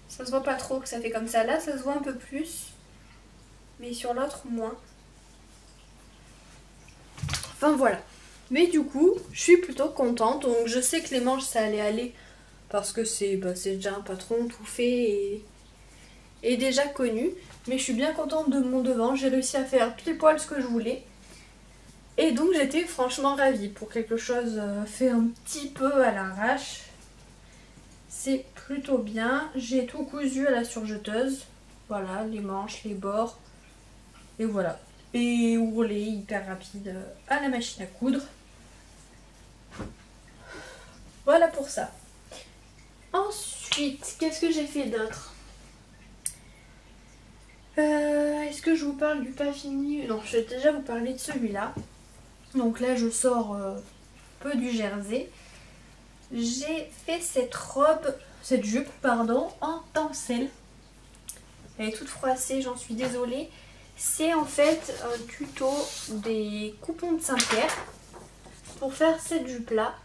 Ça se voit pas trop que ça fait comme ça. Là ça se voit un peu plus. Mais sur l'autre moins. Enfin voilà. Mais du coup, je suis plutôt contente. Donc je sais que les manches ça allait aller. Parce que c'est déjà un patron tout fait et déjà connu. Mais je suis bien contente de mon devant. J'ai réussi à faire pile poil ce que je voulais. Et donc j'étais franchement ravie pour quelque chose fait un petit peu à l'arrache. C'est plutôt bien. J'ai tout cousu à la surjeteuse. Voilà, les manches, les bords. Et voilà. Et ourlé hyper rapide à la machine à coudre. Voilà pour ça. Ensuite, qu'est-ce que j'ai fait d'autre? Est-ce que je vous parle du pas fini? Non, je vais déjà vous parler de celui-là. Donc là, je sors peu du jersey. J'ai fait cette jupe, pardon, en tencel. Elle est toute froissée, j'en suis désolée. C'est en fait un tuto des coupons de Saint-Pierre pour faire cette jupe-là.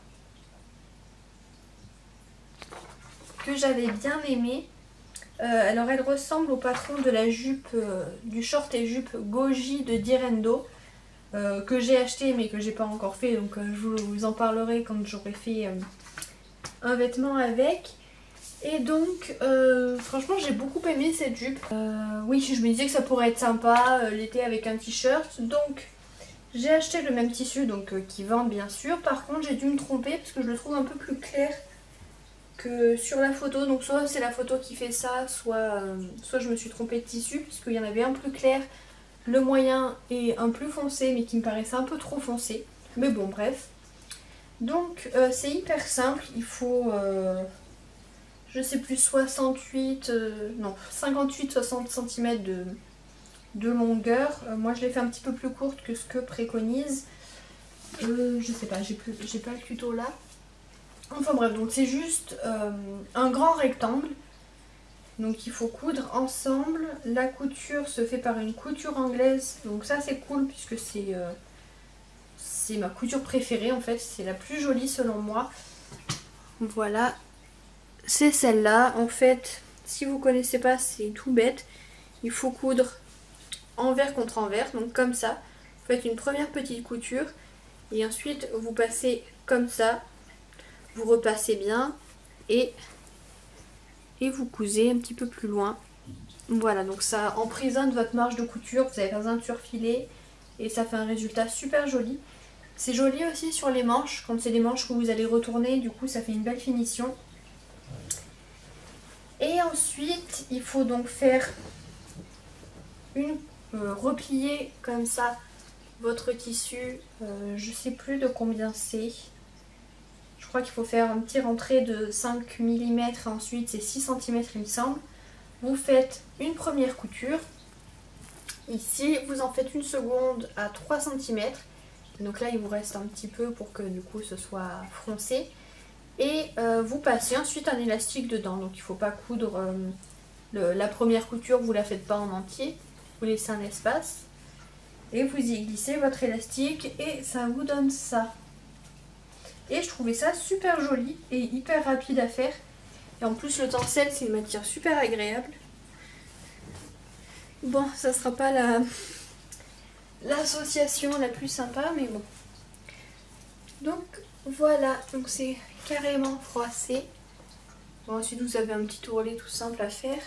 Que j'avais bien aimée. Alors elle ressemble au patron de la jupe, du short et jupe Goji de Direndo. Que j'ai acheté mais que j'ai pas encore fait, donc je vous en parlerai quand j'aurai fait un vêtement avec. Et donc franchement j'ai beaucoup aimé cette jupe. Oui, je me disais que ça pourrait être sympa l'été avec un t-shirt, donc j'ai acheté le même tissu donc qui vend bien sûr. Par contre j'ai dû me tromper parce que je le trouve un peu plus clair que sur la photo, donc soit c'est la photo qui fait ça, soit je me suis trompée de tissu puisqu'il y en avait un plus clair, le moyen et un plus foncé mais qui me paraissait un peu trop foncé. Mais bon bref. Donc c'est hyper simple, il faut je sais plus 68, non 58-60 cm de longueur. Moi je l'ai fait un petit peu plus courte que ce que préconise. Je sais pas, j'ai pas le tuto là. Enfin bref, donc c'est juste un grand rectangle. Donc il faut coudre ensemble. La couture se fait par une couture anglaise. Donc ça c'est cool puisque c'est ma couture préférée en fait. C'est la plus jolie selon moi. Voilà. C'est celle-là. En fait, si vous connaissez pas, c'est tout bête. Il faut coudre envers contre envers. Donc comme ça. Vous faites une première petite couture. Et ensuite vous passez comme ça. Vous repassez bien. Et vous cousez un petit peu plus loin. Voilà, donc ça emprisonne votre marge de couture, vous avez besoin de surfiler et ça fait un résultat super joli. C'est joli aussi sur les manches, quand c'est des manches que vous allez retourner, du coup ça fait une belle finition. Et ensuite, il faut donc faire replier comme ça votre tissu, je sais plus de combien c'est. Je crois qu'il faut faire un petit rentré de 5 mm et ensuite c'est 6 cm il me semble. Vous faites une première couture. Ici, vous en faites une seconde à 3 cm. Donc là, il vous reste un petit peu pour que du coup ce soit froncé. Et vous passez ensuite un élastique dedans. Donc il ne faut pas coudre la première couture, vous ne la faites pas en entier. Vous laissez un espace. Et vous y glissez votre élastique et ça vous donne ça. Et je trouvais ça super joli et hyper rapide à faire. Et en plus le tencel c'est une matière super agréable. Bon, ça sera pas l'association la plus sympa, mais bon. Donc voilà, donc c'est carrément froissé. Bon, ensuite vous avez un petit ourlet tout simple à faire.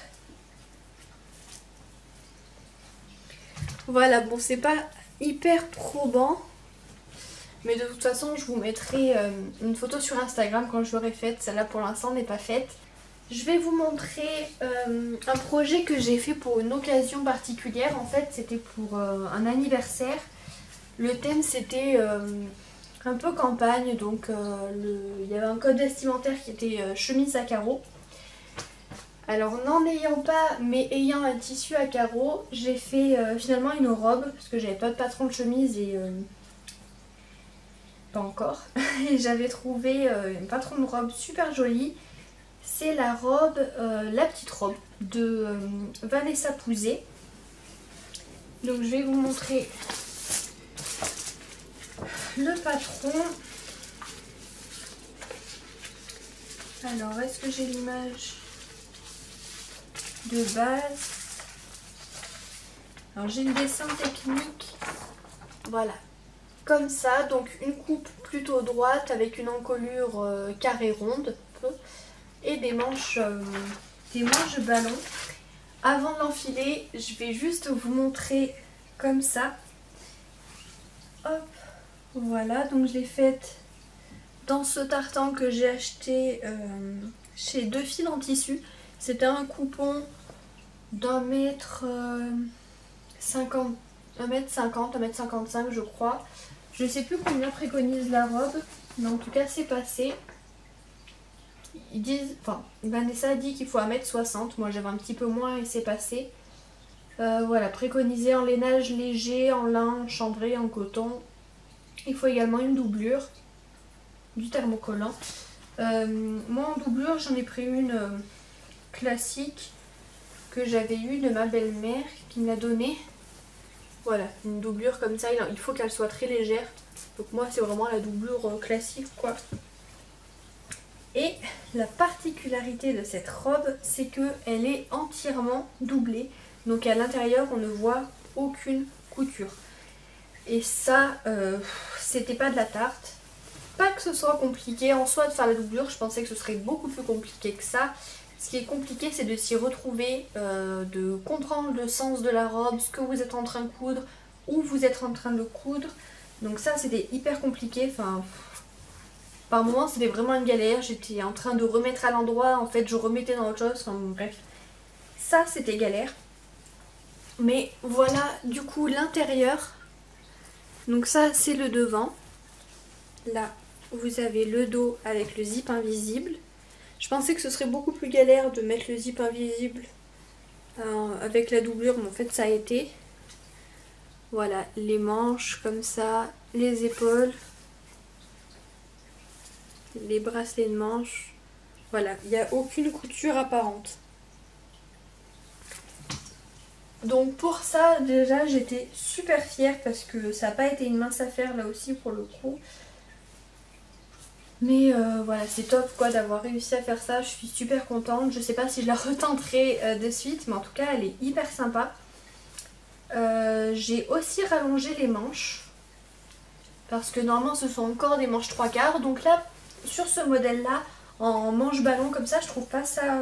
Voilà, bon c'est pas hyper probant. Mais de toute façon, je vous mettrai une photo sur Instagram quand je l'aurai faite. Celle-là pour l'instant n'est pas faite. Je vais vous montrer un projet que j'ai fait pour une occasion particulière. En fait, c'était pour un anniversaire. Le thème, c'était un peu campagne. Donc, il y avait un code vestimentaire qui était chemise à carreaux. Alors, n'en ayant pas, mais ayant un tissu à carreaux, j'ai fait finalement une robe. Parce que j'avais pas de patron de chemise et... pas encore. Et j'avais trouvé un patron de robe super jolie. C'est la robe, la petite robe de Vanessa Pouzet. Donc je vais vous montrer le patron. Alors est-ce que j'ai l'image de base? Alors j'ai le dessin technique. Voilà. Comme ça, donc une coupe plutôt droite avec une encolure carrée ronde. Et des manches ballon. Avant de l'enfiler, je vais juste vous montrer comme ça. Hop, voilà, donc je l'ai faite dans ce tartan que j'ai acheté chez Deux Fils en Tissu. C'était un coupon d'un mètre 50, 1m50, 1m55 je crois. Je sais plus combien préconise la robe, mais en tout cas c'est passé. Ils disent, enfin, Vanessa dit qu'il faut 1m60, moi j'avais un petit peu moins et c'est passé. Voilà, préconisé en lainage léger, en lin, en chambré, en coton. Il faut également une doublure, du thermocollant. Moi en doublure j'en ai pris une classique que j'avais eue de ma belle-mère qui me l'a donnée. Voilà, une doublure comme ça, il faut qu'elle soit très légère. Donc moi c'est vraiment la doublure classique quoi. Et la particularité de cette robe, c'est qu'elle est entièrement doublée. Donc à l'intérieur, on ne voit aucune couture. Et ça, c'était pas de la tarte. Pas que ce soit compliqué en soi de faire la doublure, je pensais que ce serait beaucoup plus compliqué que ça. Ce qui est compliqué, c'est de s'y retrouver, de comprendre le sens de la robe, ce que vous êtes en train de coudre, où vous êtes en train de coudre. Donc ça, c'était hyper compliqué. Enfin... Par moments c'était vraiment une galère, j'étais en train de remettre à l'endroit, en fait je remettais dans autre chose, enfin bref. Ça c'était galère. Mais voilà du coup l'intérieur. Donc ça c'est le devant. Là vous avez le dos avec le zip invisible. Je pensais que ce serait beaucoup plus galère de mettre le zip invisible avec la doublure, mais en fait ça a été. Voilà les manches comme ça, les épaules. Les bracelets de manches, voilà, il n'y a aucune couture apparente. Donc pour ça déjà j'étais super fière parce que ça n'a pas été une mince affaire là aussi pour le coup. Mais voilà, c'est top quoi d'avoir réussi à faire ça, je suis super contente. Je sais pas si je la retenterai de suite, mais en tout cas elle est hyper sympa. J'ai aussi rallongé les manches parce que normalement ce sont encore des manches 3/4, donc là sur ce modèle là en manche ballon comme ça je trouve pas ça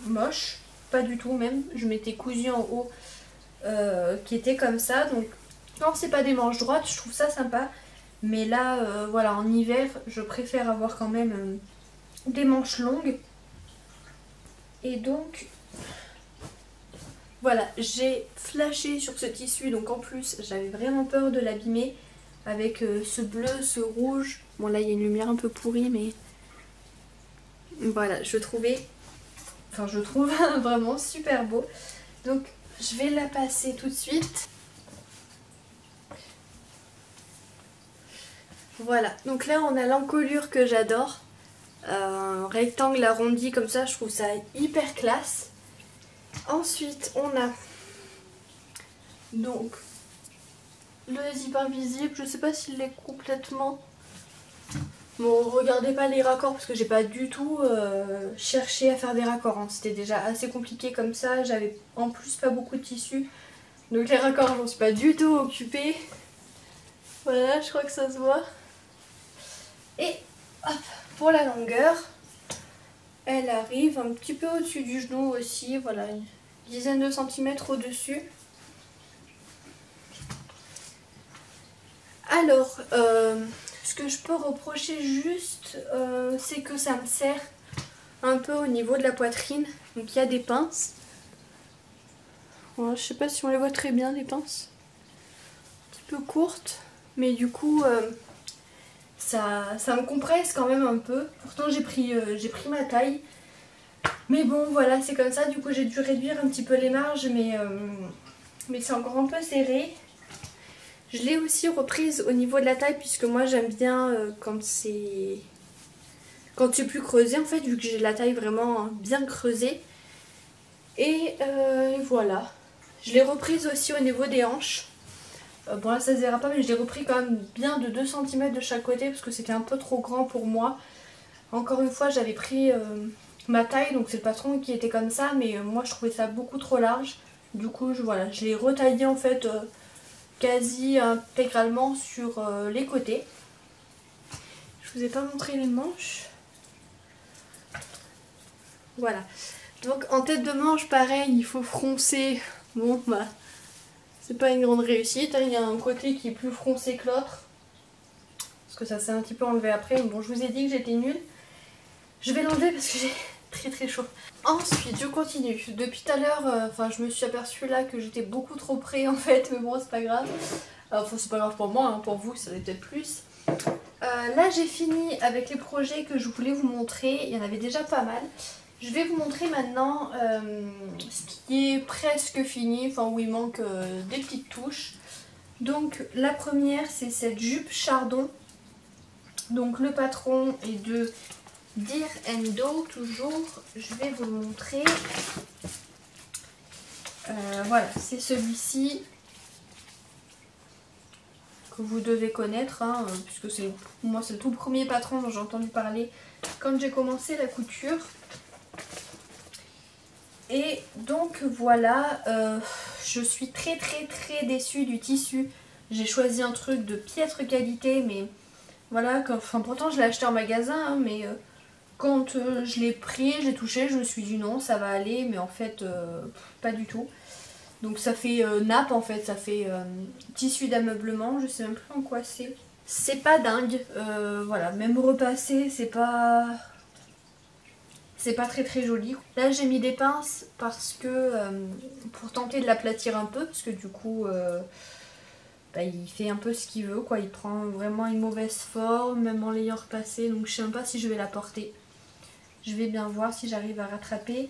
moche, pas du tout même. Je m'étais cousu en haut qui était comme ça, donc quand c'est pas des manches droites je trouve ça sympa, mais là voilà en hiver je préfère avoir quand même des manches longues. Et donc voilà, j'ai flashé sur ce tissu, donc en plus j'avais vraiment peur de l'abîmer avec ce bleu, ce rouge. Bon là il y a une lumière un peu pourrie, mais voilà, je trouve vraiment super beau. Donc je vais la passer tout de suite. Voilà, donc là on a l'encolure que j'adore. Un rectangle arrondi comme ça, je trouve ça hyper classe. Ensuite on a donc le zip invisible, je sais pas s'il l'est complètement. Bon, regardez pas les raccords parce que j'ai pas du tout cherché à faire des raccords, hein. C'était déjà assez compliqué comme ça, j'avais en plus pas beaucoup de tissu. Donc les raccords, je m'en suis pas du tout occupée. Voilà, je crois que ça se voit. Et hop, pour la longueur, elle arrive un petit peu au-dessus du genou aussi, voilà, une dizaine de centimètres au-dessus. Alors, Ce que je peux reprocher juste, c'est que ça me serre un peu au niveau de la poitrine. Donc il y a des pinces. Voilà, je sais pas si on les voit très bien, les pinces. Un petit peu courtes. Mais du coup, ça me compresse quand même un peu. Pourtant j'ai pris ma taille. Mais bon, voilà, c'est comme ça. Du coup, j'ai dû réduire un petit peu les marges. Mais c'est encore un peu serré. Je l'ai aussi reprise au niveau de la taille, puisque moi j'aime bien quand c'est plus creusé en fait, vu que j'ai la taille vraiment bien creusée. Et voilà. Je l'ai reprise aussi au niveau des hanches. Bon là ça se verra pas, mais je l'ai repris quand même bien de 2 cm de chaque côté, parce que c'était un peu trop grand pour moi. Encore une fois, j'avais pris ma taille, donc c'est le patron qui était comme ça, mais moi je trouvais ça beaucoup trop large. Du coup, voilà, je l'ai retaillé en fait quasi intégralement sur les côtés. Je vous ai pas montré les manches. Voilà. Donc en tête de manche, pareil, il faut froncer. Bon, bah, c'est pas une grande réussite. Il y a un côté qui est plus froncé que l'autre. Parce que ça s'est un petit peu enlevé après. Bon, je vous ai dit que j'étais nulle. Je vais l'enlever parce que j'ai très chaud. Ensuite, je continue. Depuis tout à l'heure, je me suis aperçue là que j'étais beaucoup trop près en fait. Mais bon, c'est pas grave. Enfin, c'est pas grave pour moi, hein. Pour vous, ça l'est peut-être plus. Là, j'ai fini avec les projets que je voulais vous montrer. Il y en avait déjà pas mal. Je vais vous montrer maintenant ce qui est presque fini, enfin où il manque des petites touches. Donc la première c'est cette jupe chardon. Donc le patron est de Dear Do toujours. Je vais vous le montrer. Voilà, c'est celui-ci que vous devez connaître, hein, puisque moi c'est le tout premier patron dont j'ai entendu parler quand j'ai commencé la couture. Et donc voilà, je suis très déçue du tissu. J'ai choisi un truc de piètre qualité, mais voilà, pourtant je l'ai acheté en magasin, hein, mais quand je l'ai pris, je l'ai touché, je me suis dit non, ça va aller, mais en fait, pas du tout. Donc ça fait nappe en fait, ça fait tissu d'ameublement, je sais même plus en quoi c'est. C'est pas dingue, voilà, même repassé, c'est pas très joli. Là j'ai mis des pinces parce que pour tenter de l'aplatir un peu, parce que du coup il fait un peu ce qu'il veut quoi, il prend vraiment une mauvaise forme même en l'ayant repassé, donc je sais même pas si je vais la porter. Je vais bien voir si j'arrive à rattraper.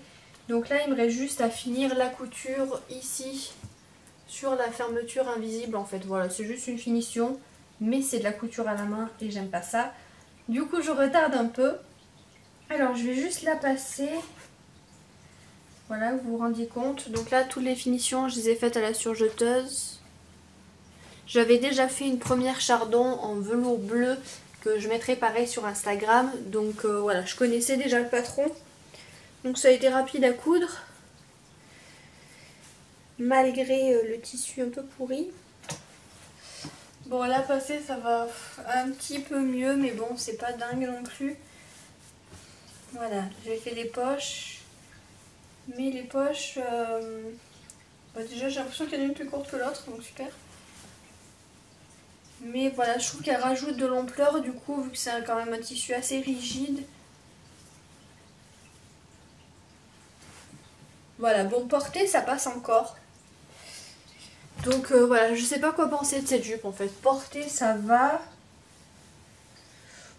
Donc là il me reste juste à finir la couture ici sur la fermeture invisible en fait, voilà, c'est juste une finition mais c'est de la couture à la main et j'aime pas ça. Du coup je retarde un peu. Alors je vais juste la passer, voilà, vous vous rendiez compte. Donc là toutes les finitions je les ai faites à la surjeteuse. J'avais déjà fait une première chardon en velours bleu que je mettrai pareil sur Instagram. Donc voilà, je connaissais déjà le patron. Donc ça a été rapide à coudre. Malgré le tissu un peu pourri. Bon là passer ça va un petit peu mieux, mais bon c'est pas dingue non plus. Voilà, j'ai fait les poches. Mais les poches, déjà j'ai l'impression qu'il y en a une plus courte que l'autre, donc super. Mais voilà, je trouve qu'elle rajoute de l'ampleur du coup, vu que c'est quand même un tissu assez rigide. Voilà, bon, porter ça passe encore. Donc voilà, je sais pas quoi penser de cette jupe en fait. Porter ça va.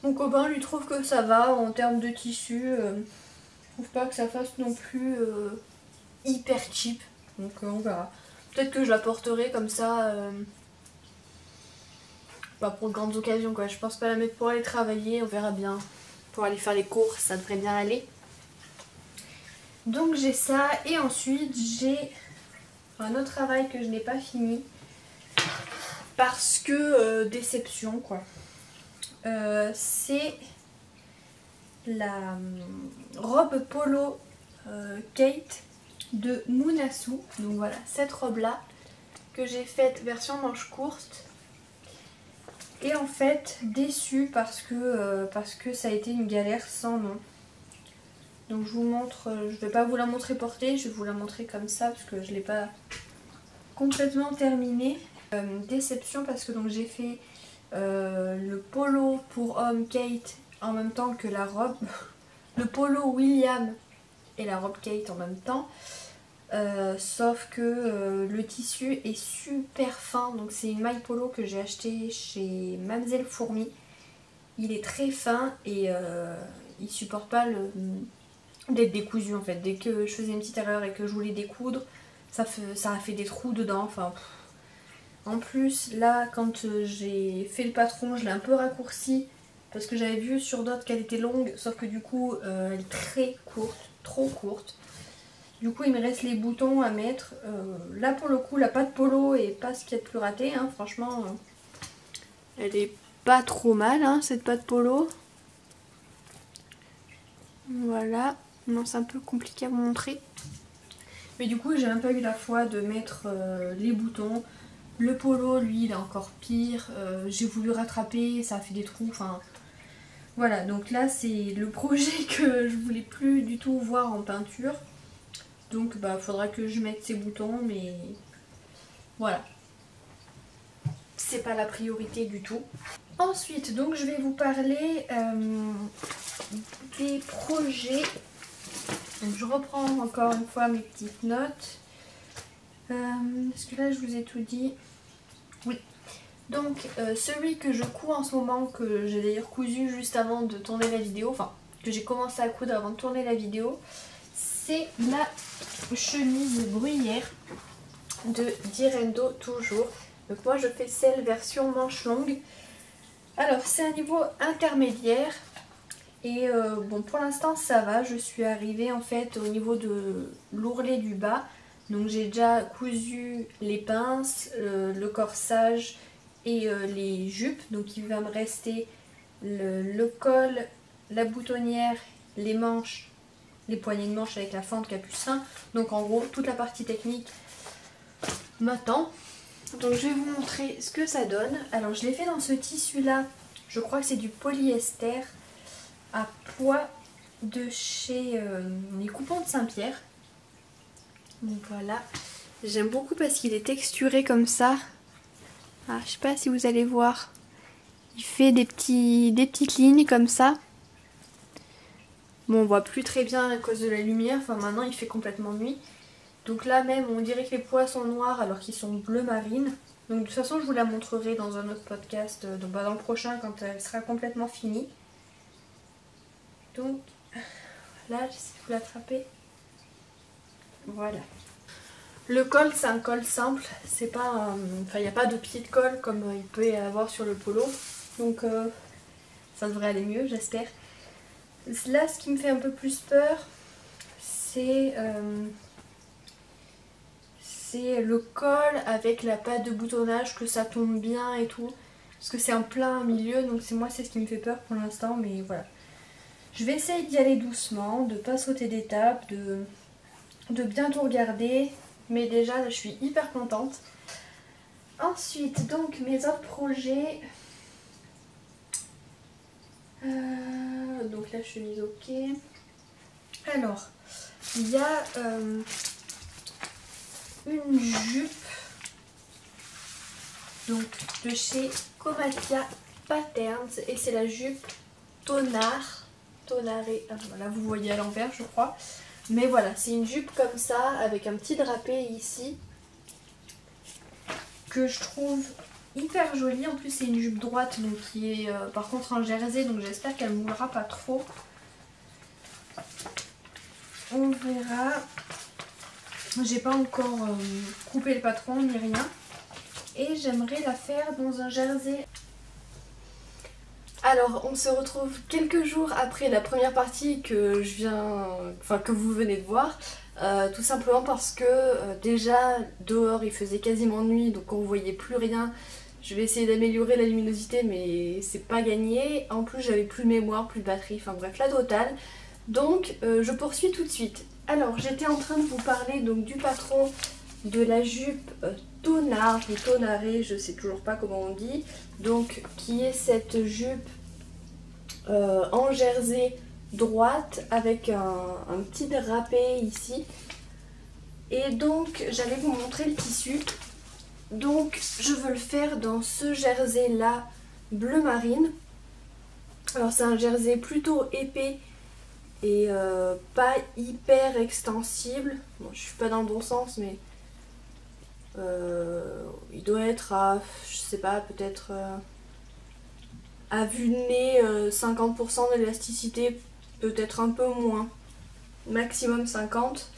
Mon copain lui trouve que ça va en termes de tissu. Je trouve pas que ça fasse non plus hyper cheap. Donc on verra. Peut-être que je la porterai comme ça. Pas pour de grandes occasions quoi. Je pense pas la mettre pour aller travailler. On verra bien. Pour aller faire les courses, ça devrait bien aller. Donc j'ai ça. Et ensuite j'ai un autre travail que je n'ai pas fini. Parce que déception quoi. C'est la robe polo Kate de Munasu. Donc voilà, cette robe là que j'ai faite version manche courte. Et en fait déçue parce que ça a été une galère sans nom. Donc je vous montre, je vais pas vous la montrer portée, je vais vous la montrer comme ça parce que je l'ai pas complètement terminée. Déception parce que donc j'ai fait le polo pour homme Kate en même temps que la robe, le polo William et la robe Kate en même temps. Sauf que le tissu est super fin, donc c'est une maille polo que j'ai acheté chez Mademoiselle Fourmi. Il est très fin et il supporte pas d'être décousu en fait. Dès que je faisais une petite erreur et que je voulais découdre, ça a fait des trous dedans. Enfin, en plus là quand j'ai fait le patron, je l'ai un peu raccourci parce que j'avais vu sur d'autres qu'elle était longue, sauf que du coup elle est très courte, trop courte. Du coup il me reste les boutons à mettre. Là pour le coup la patte polo est pas ce qu'il y a de plus raté, hein. Franchement elle est pas trop mal, hein, cette patte polo. Voilà, non c'est un peu compliqué à vous montrer. Mais du coup j'ai même pas eu la foi de mettre les boutons. Le polo lui il est encore pire, j'ai voulu rattraper, ça a fait des trous, enfin... Voilà, donc là c'est le projet que je voulais plus du tout voir en peinture. Donc bah faudra que je mette ces boutons, mais voilà. C'est pas la priorité du tout. Ensuite, donc je vais vous parler des projets. Donc, je reprends encore une fois mes petites notes. Parce que là je vous ai tout dit. Oui. Donc celui que je couds en ce moment, que j'ai d'ailleurs cousu juste avant de tourner la vidéo, enfin que j'ai commencé à coudre avant de tourner la vidéo, c'est la chemise bruyère de Direndo toujours. Donc moi je fais celle version manche longue. Alors c'est un niveau intermédiaire et bon pour l'instant ça va, je suis arrivée en fait au niveau de l'ourlet du bas. Donc j'ai déjà cousu les pinces, le corsage et les jupes. Donc il va me rester le col, la boutonnière, les manches, les poignées de manches avec la fente capucin. Donc en gros toute la partie technique m'attend. Donc je vais vous montrer ce que ça donne. Alors je l'ai fait dans ce tissu là, je crois que c'est du polyester à pois de chez les coupons de Saint-Pierre. Donc voilà, j'aime beaucoup parce qu'il est texturé comme ça. Ah, je sais pas si vous allez voir, il fait des petites lignes comme ça. Bon, on voit plus très bien à cause de la lumière, enfin maintenant il fait complètement nuit. Donc là même on dirait que les pois sont noirs alors qu'ils sont bleu marine. Donc de toute façon je vous la montrerai dans un autre podcast, donc dans le prochain quand elle sera complètement finie. Donc là j'essaie de vous l'attraper. Voilà. Le col c'est un col simple, c'est pas enfin il n'y a pas de pied de col comme il peut y avoir sur le polo. Donc ça devrait aller mieux j'espère. Là ce qui me fait un peu plus peur c'est le col avec la patte de boutonnage, que ça tombe bien et tout. Parce que c'est en plein milieu, donc c'est ce qui me fait peur pour l'instant, mais voilà. Je vais essayer d'y aller doucement, de pas sauter d'étape, de bien tout regarder. Mais déjà, là, je suis hyper contente. Ensuite, donc, mes autres projets. Donc la chemise, ok. Alors, il y a... une jupe donc de chez Comatia Patterns et c'est la jupe tonaré, voilà vous voyez à l'envers je crois, mais voilà c'est une jupe comme ça avec un petit drapé ici que je trouve hyper jolie. En plus c'est une jupe droite donc qui est par contre en jersey, donc j'espère qu'elle moulera pas trop, on verra. J'ai pas encore coupé le patron ni rien. Et j'aimerais la faire dans un jersey. Alors on se retrouve quelques jours après la première partie que que vous venez de voir. Tout simplement parce que déjà dehors il faisait quasiment nuit, donc on voyait plus rien. Je vais essayer d'améliorer la luminosité mais c'est pas gagné. En plus j'avais plus de mémoire, plus de batterie, enfin bref la totale. Donc je poursuis tout de suite. Alors j'étais en train de vous parler donc du patron de la jupe tonard ou tonaré, je sais toujours pas comment on dit, donc qui est cette jupe en jersey droite avec un petit drapé ici. Et donc j'allais vous montrer le tissu. Donc je veux le faire dans ce jersey là bleu marine. Alors c'est un jersey plutôt épais et pas hyper extensible. Bon, je suis pas dans le bon sens, mais il doit être à, je sais pas, peut-être à vue de nez 50% d'élasticité, peut-être un peu moins, maximum 50.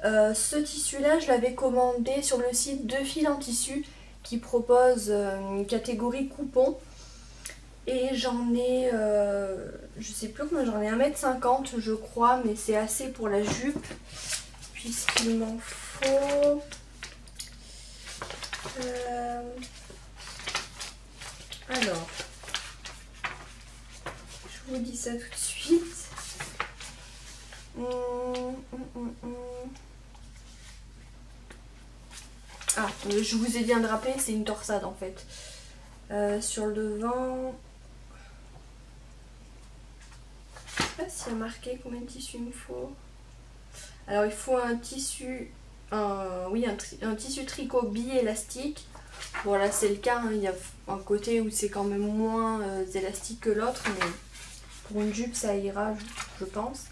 Ce tissu là je l'avais commandé sur le site De Fil en Tissu qui propose une catégorie coupon. Et j'en ai, je sais plus combien, j'en ai 1,50 m je crois, mais c'est assez pour la jupe, puisqu'il m'en faut... alors, je vous dis ça tout de suite. Ah, je vous ai dit un drapé, c'est une torsade en fait. Sur le devant... Je sais pas s'il y a marqué combien de tissu il me faut. Alors il faut un tissu, un tissu tricot bi-élastique. Bon là c'est le cas, hein. Il y a un côté où c'est quand même moins élastique que l'autre, mais pour une jupe ça ira je pense.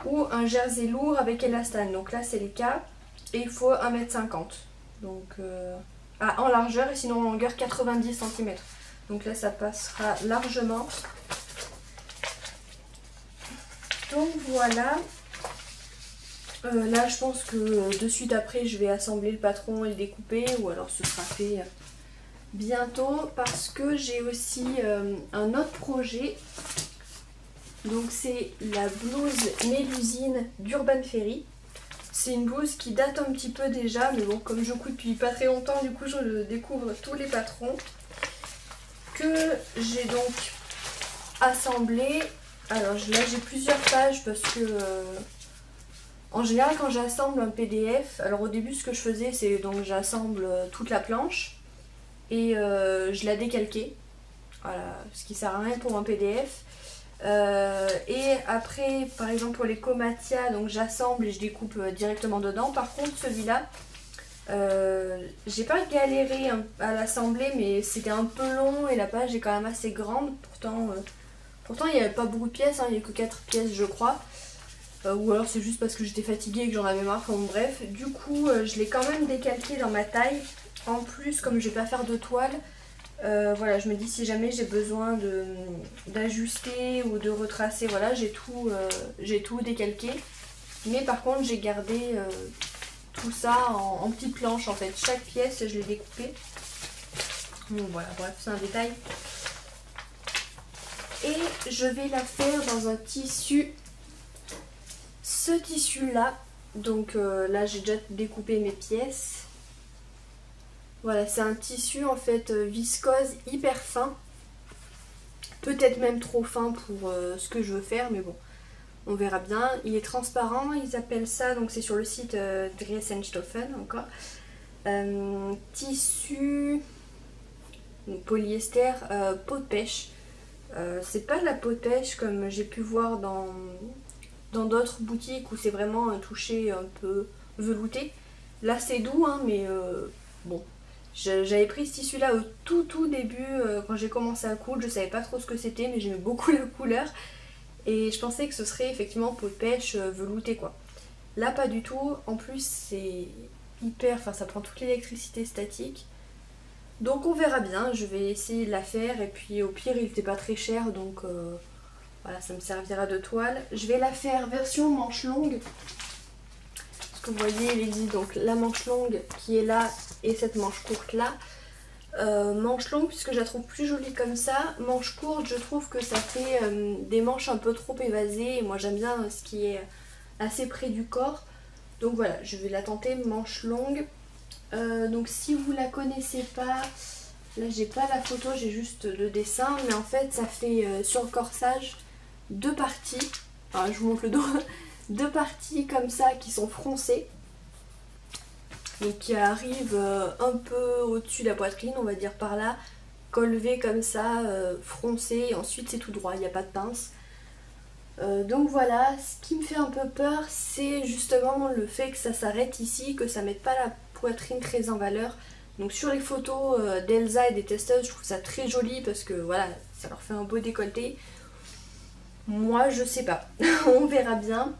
Ou un jersey lourd avec élastane, donc là c'est le cas. Et il faut 1,50 m. Donc en largeur et sinon en longueur 90 cm. Donc là ça passera largement. Donc voilà. Là je pense que de suite après je vais assembler le patron et le découper, ou alors ce sera fait bientôt parce que j'ai aussi un autre projet. Donc c'est la blouse Mélusine d'Urban Ferry. C'est une blouse qui date un petit peu déjà, mais bon, comme je couds depuis pas très longtemps, du coup je découvre tous les patrons que j'ai donc assemblés. Alors là j'ai plusieurs pages parce que en général quand j'assemble un PDF, alors au début ce que je faisais c'est donc j'assemble toute la planche et je la décalquais, voilà, ce qui sert à rien pour un PDF. Et après par exemple pour les Comatia, donc j'assemble et je découpe directement dedans. Par contre celui-là j'ai pas galéré à l'assembler, mais c'était un peu long et la page est quand même assez grande. Pourtant il n'y avait pas beaucoup de pièces, hein, il n'y a que 4 pièces je crois. Ou alors c'est juste parce que j'étais fatiguée et que j'en avais marre, enfin bon, bref. Du coup je l'ai quand même décalqué dans ma taille. En plus comme je vais pas faire de toile, voilà, je me dis si jamais j'ai besoin d'ajuster ou de retracer, voilà, j'ai tout décalqué. Mais par contre j'ai gardé tout ça en petites planches en fait. Chaque pièce je l'ai découpée. Bon voilà, bref, c'est un détail. Et je vais la faire dans un tissu. Ce tissu là, donc là j'ai déjà découpé mes pièces. Voilà, c'est un tissu en fait viscose hyper fin. Peut-être même trop fin pour ce que je veux faire, mais bon, on verra bien. Il est transparent, ils appellent ça, donc c'est sur le site Dressenstoffen encore. Tissu polyester peau de pêche. C'est pas de la peau de pêche comme j'ai pu voir dans d'autres boutiques où c'est vraiment un toucher un peu velouté. Là c'est doux, hein, mais bon. J'avais pris ce tissu là au tout début quand j'ai commencé à coudre. Je savais pas trop ce que c'était, mais j'aimais beaucoup la couleur. Et je pensais que ce serait effectivement peau de pêche velouté quoi. Là pas du tout. En plus c'est hyper, enfin ça prend toute l'électricité statique. Donc on verra bien, je vais essayer de la faire. Et puis au pire il était pas très cher, donc voilà, ça me servira de toile. Je vais la faire version manche longue. Parce que vous voyez il existe donc la manche longue qui est là et cette manche courte là. Manche longue puisque je la trouve plus jolie comme ça. Manche courte, je trouve que ça fait des manches un peu trop évasées. Et moi j'aime bien ce qui est assez près du corps. Donc voilà, je vais la tenter manche longue. Donc si vous la connaissez pas, là j'ai pas la photo, j'ai juste le dessin. Mais en fait ça fait sur le corsage deux parties. Enfin je vous montre le dos. Deux parties comme ça qui sont froncées. Donc qui arrivent un peu au-dessus de la poitrine, on va dire par là, colvé comme ça, froncé, et ensuite c'est tout droit, il n'y a pas de pince. Donc voilà, ce qui me fait un peu peur, c'est justement le fait que ça s'arrête ici, que ça ne mette pas la poitrine très en valeur. Donc sur les photos d'Elsa et des testeuses, je trouve ça très joli parce que voilà, ça leur fait un beau décolleté. Moi je sais pas, on verra bien.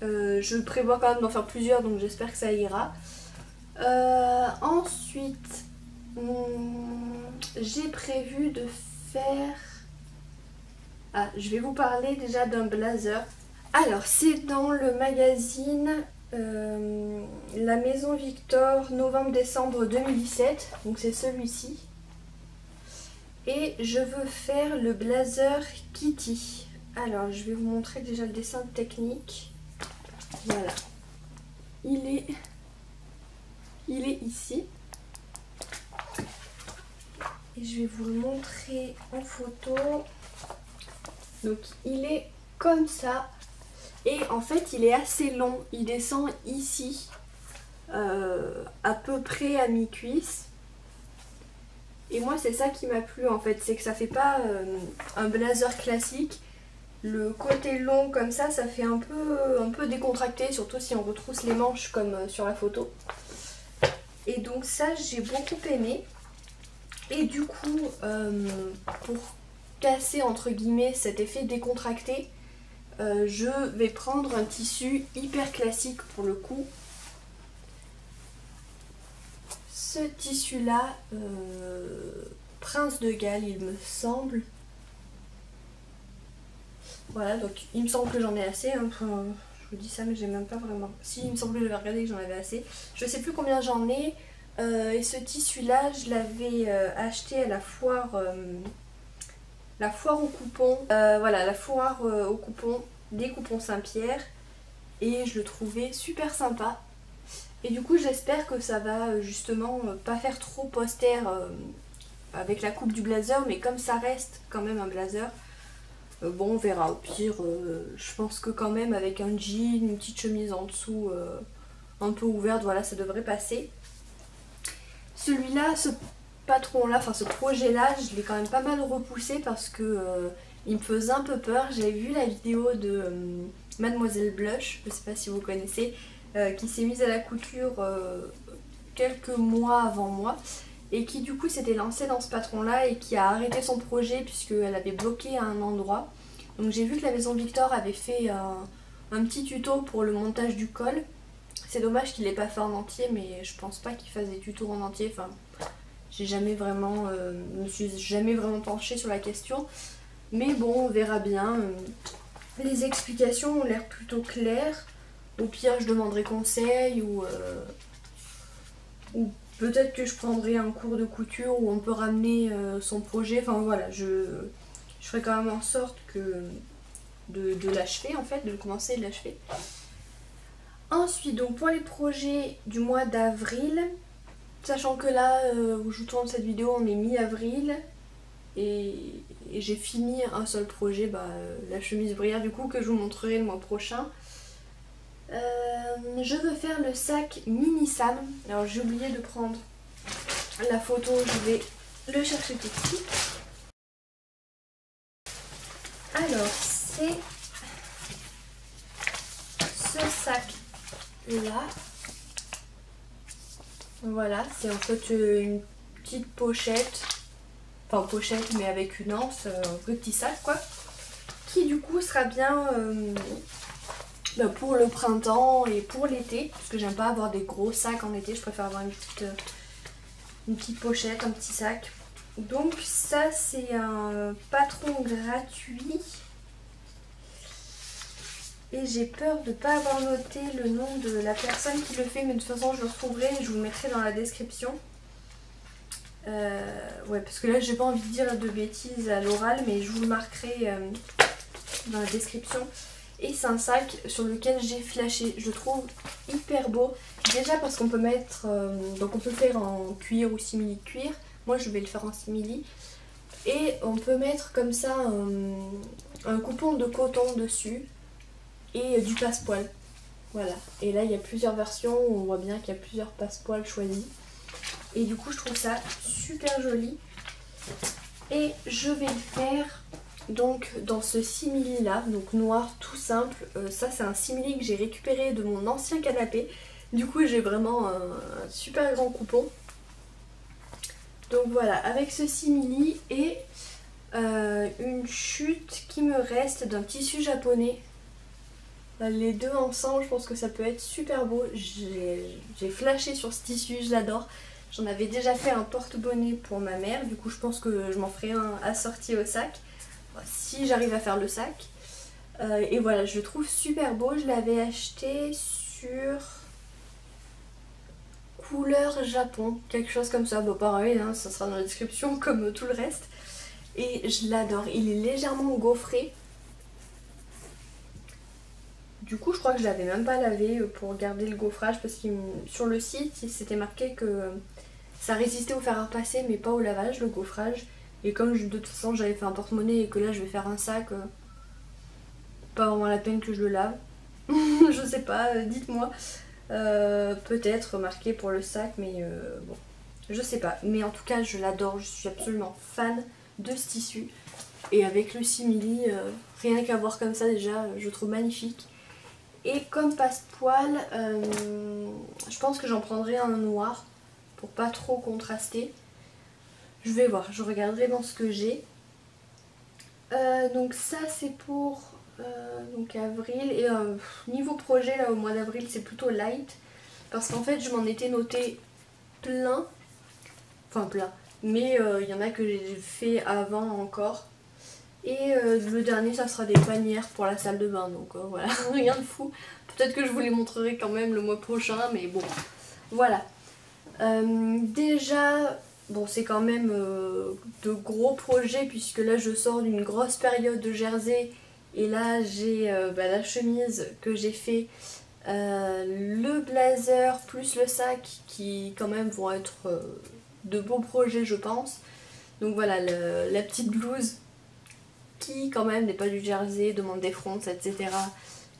Je prévois quand même d'en faire plusieurs, donc j'espère que ça ira. Ensuite, j'ai prévu de faire... Ah, je vais vous parler déjà d'un blazer. Alors, c'est dans le magazine La Maison Victor, novembre-décembre 2017. Donc c'est celui-ci. Et je veux faire le blazer Kitty. Alors, je vais vous montrer déjà le dessin technique. Voilà. Il est ici. Et je vais vous le montrer en photo. Donc il est comme ça. Et en fait il est assez long. Il descend ici. À peu près à mi-cuisse. Et moi c'est ça qui m'a plu en fait. C'est que ça fait pas un blazer classique. Le côté long comme ça fait un peu décontracté. Surtout si on retrousse les manches comme sur la photo. Et donc ça j'ai beaucoup aimé. Et du coup pour casser entre guillemets cet effet décontracté, je vais prendre un tissu hyper classique pour le coup. Ce tissu là, Prince de Galles il me semble. Voilà, donc il me semble que j'en ai assez. Hein. Enfin, je vous dis ça mais j'ai même pas vraiment... Si, il me semble que j'avais regardé que j'en avais assez. Je sais plus combien j'en ai. Et ce tissu là je l'avais acheté à la foire au coupon, voilà, la foire au coupon des coupons Saint-Pierre, et je le trouvais super sympa. Et du coup j'espère que ça va justement pas faire trop poster avec la coupe du blazer, mais comme ça reste quand même un blazer, bon on verra. Au pire je pense que quand même avec un jean, une petite chemise en dessous un peu ouverte, voilà, ça devrait passer. Celui-là, ce patron-là, enfin ce projet-là, je l'ai quand même pas mal repoussé parce que il me faisait un peu peur. J'avais vu la vidéo de Mademoiselle Blush, je sais pas si vous connaissez, qui s'est mise à la couture quelques mois avant moi et qui du coup s'était lancée dans ce patron-là et qui a arrêté son projet puisqu'elle avait bloqué à un endroit. Donc j'ai vu que la Maison Victor avait fait un petit tuto pour le montage du col. C'est dommage qu'il l'ait pas fait en entier, mais je pense pas qu'il fasse des tutos en entier. Enfin, j'ai jamais vraiment, me suis jamais vraiment penchée sur la question. Mais bon, on verra bien. Les explications ont l'air plutôt claires. Au pire, je demanderai conseil ou peut-être que je prendrai un cours de couture où on peut ramener son projet. Enfin voilà, je ferai quand même en sorte de l'achever en fait, de commencer et de l'achever. Ensuite, donc pour les projets du mois d'avril, sachant que là où je tourne cette vidéo on est mi-avril et j'ai fini un seul projet, la chemise bruyère du coup que je vous montrerai le mois prochain. Je veux faire le sac Mini Sam. Alors j'ai oublié de prendre la photo, je vais le chercher tout de suite. Alors c'est ce sac là. Voilà, c'est en fait une petite pochette, enfin pochette mais avec une anse, un vrai petit sac quoi, qui du coup sera bien pour le printemps et pour l'été, parce que j'aime pas avoir des gros sacs en été, je préfère avoir une petite pochette, un petit sac. Donc ça c'est un patron gratuit. Et j'ai peur de ne pas avoir noté le nom de la personne qui le fait, mais de toute façon je le retrouverai et je vous le mettrai dans la description. Ouais, parce que là j'ai pas envie de dire de bêtises à l'oral, mais je vous le marquerai dans la description. Et c'est un sac sur lequel j'ai flashé, je le trouve hyper beau. Déjà parce qu'on peut mettre, donc on peut le faire en cuir ou simili cuir. Moi je vais le faire en simili. Et on peut mettre comme ça un coupon de coton dessus. Et du passepoil, voilà. Et là il y a plusieurs versions où on voit bien qu'il y a plusieurs passepoils choisis. Et du coup je trouve ça super joli. Et je vais le faire donc dans ce simili là, donc noir tout simple. Ça c'est un simili que j'ai récupéré de mon ancien canapé. Du coup j'ai vraiment un super grand coupon. Donc voilà, avec ce simili et une chute qui me reste d'un tissu japonais. Les deux ensemble, je pense que ça peut être super beau. J'ai flashé sur ce tissu, je l'adore. J'en avais déjà fait un porte-bonnet pour ma mère, du coup je pense que je m'en ferai un assorti au sac, si j'arrive à faire le sac. Et voilà, je le trouve super beau. Je l'avais acheté sur Couleur Japon, quelque chose comme ça. Bon, pareil, hein, ça sera dans la description comme tout le reste. Et je l'adore. Il est légèrement gaufré. Du coup, je crois que je l'avais même pas lavé pour garder le gaufrage parce que sur le site, il s'était marqué que ça résistait au fer à repasser, mais pas au lavage, le gaufrage. Et comme de toute façon j'avais fait un porte-monnaie et que là je vais faire un sac, pas vraiment la peine que je le lave. Je sais pas, dites-moi. Peut-être marqué pour le sac, mais bon, je sais pas. Mais en tout cas, je l'adore, je suis absolument fan de ce tissu. Et avec le simili, rien qu'à voir comme ça déjà, je trouve magnifique. Et comme passe-poil, je pense que j'en prendrai un noir pour pas trop contraster. Je vais voir, je regarderai dans ce que j'ai. Donc ça c'est pour donc avril. Et niveau projet là au mois d'avril c'est plutôt light. Parce qu'en fait je m'en étais noté plein. Enfin plein. Mais il y en a que j'ai fait avant encore. Et le dernier ça sera des panières pour la salle de bain. Donc voilà, rien de fou. Peut-être que je vous les montrerai quand même le mois prochain. Mais bon, voilà. Déjà... Bon, c'est quand même de gros projets puisque là je sors d'une grosse période de jersey et là j'ai la chemise que j'ai fait, le blazer plus le sac qui quand même vont être de beaux projets je pense. Donc voilà, la petite blouse qui quand même n'est pas du jersey, demande des fronces etc.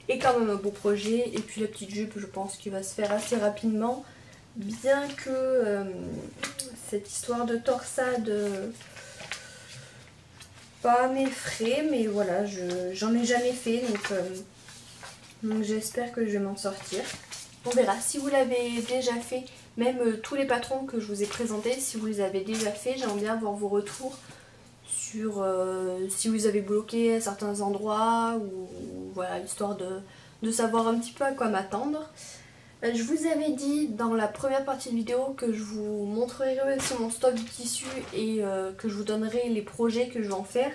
est quand même un beau projet. Et puis la petite jupe je pense qu'il va se faire assez rapidement. Bien que cette histoire de torsade pas m'effraie, mais voilà, j'en ai jamais fait, donc j'espère que je vais m'en sortir. On verra. Si vous l'avez déjà fait, même tous les patrons que je vous ai présentés, si vous les avez déjà fait, j'aimerais bien voir vos retours sur si vous avez bloqué à certains endroits, ou voilà, histoire de savoir un petit peu à quoi m'attendre. Je vous avais dit dans la première partie de vidéo que je vous montrerai aussi mon stock de tissus et que je vous donnerai les projets que je vais en faire.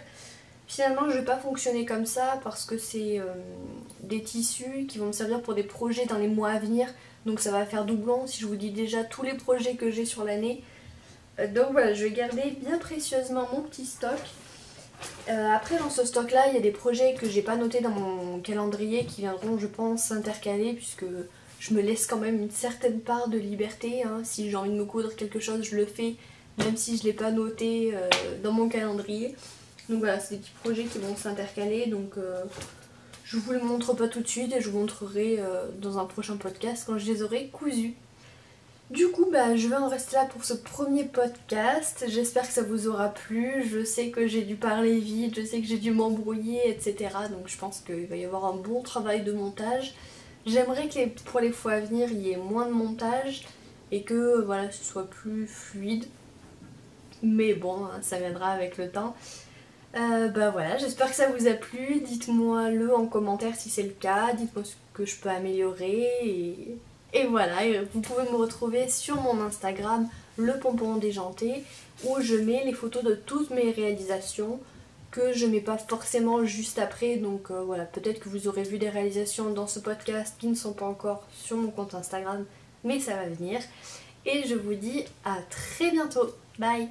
Finalement je ne vais pas fonctionner comme ça parce que c'est des tissus qui vont me servir pour des projets dans les mois à venir. Donc ça va faire doublon si je vous dis déjà tous les projets que j'ai sur l'année. Donc voilà, je vais garder bien précieusement mon petit stock. Après dans ce stock là il y a des projets que j'ai pas notés dans mon calendrier qui viendront je pense s'intercaler puisque... Je me laisse quand même une certaine part de liberté, hein. Si j'ai envie de me coudre quelque chose, je le fais, même si je ne l'ai pas noté dans mon calendrier. Donc voilà, c'est des petits projets qui vont s'intercaler, donc je vous le montre pas tout de suite et je vous montrerai dans un prochain podcast quand je les aurai cousus. Du coup, je vais en rester là pour ce premier podcast. J'espère que ça vous aura plu. Je sais que j'ai dû parler vite, je sais que j'ai dû m'embrouiller, etc. Donc je pense qu'il va y avoir un bon travail de montage. J'aimerais que pour les fois à venir, il y ait moins de montage et que voilà, ce soit plus fluide. Mais bon, hein, ça viendra avec le temps. Voilà, j'espère que ça vous a plu. Dites-moi-le en commentaire si c'est le cas. Dites-moi ce que je peux améliorer. Et voilà, et vous pouvez me retrouver sur mon Instagram, le pompon déjanté, où je mets les photos de toutes mes réalisations que je mets pas forcément juste après, donc voilà, peut-être que vous aurez vu des réalisations dans ce podcast qui ne sont pas encore sur mon compte Instagram, mais ça va venir. Et je vous dis à très bientôt, bye.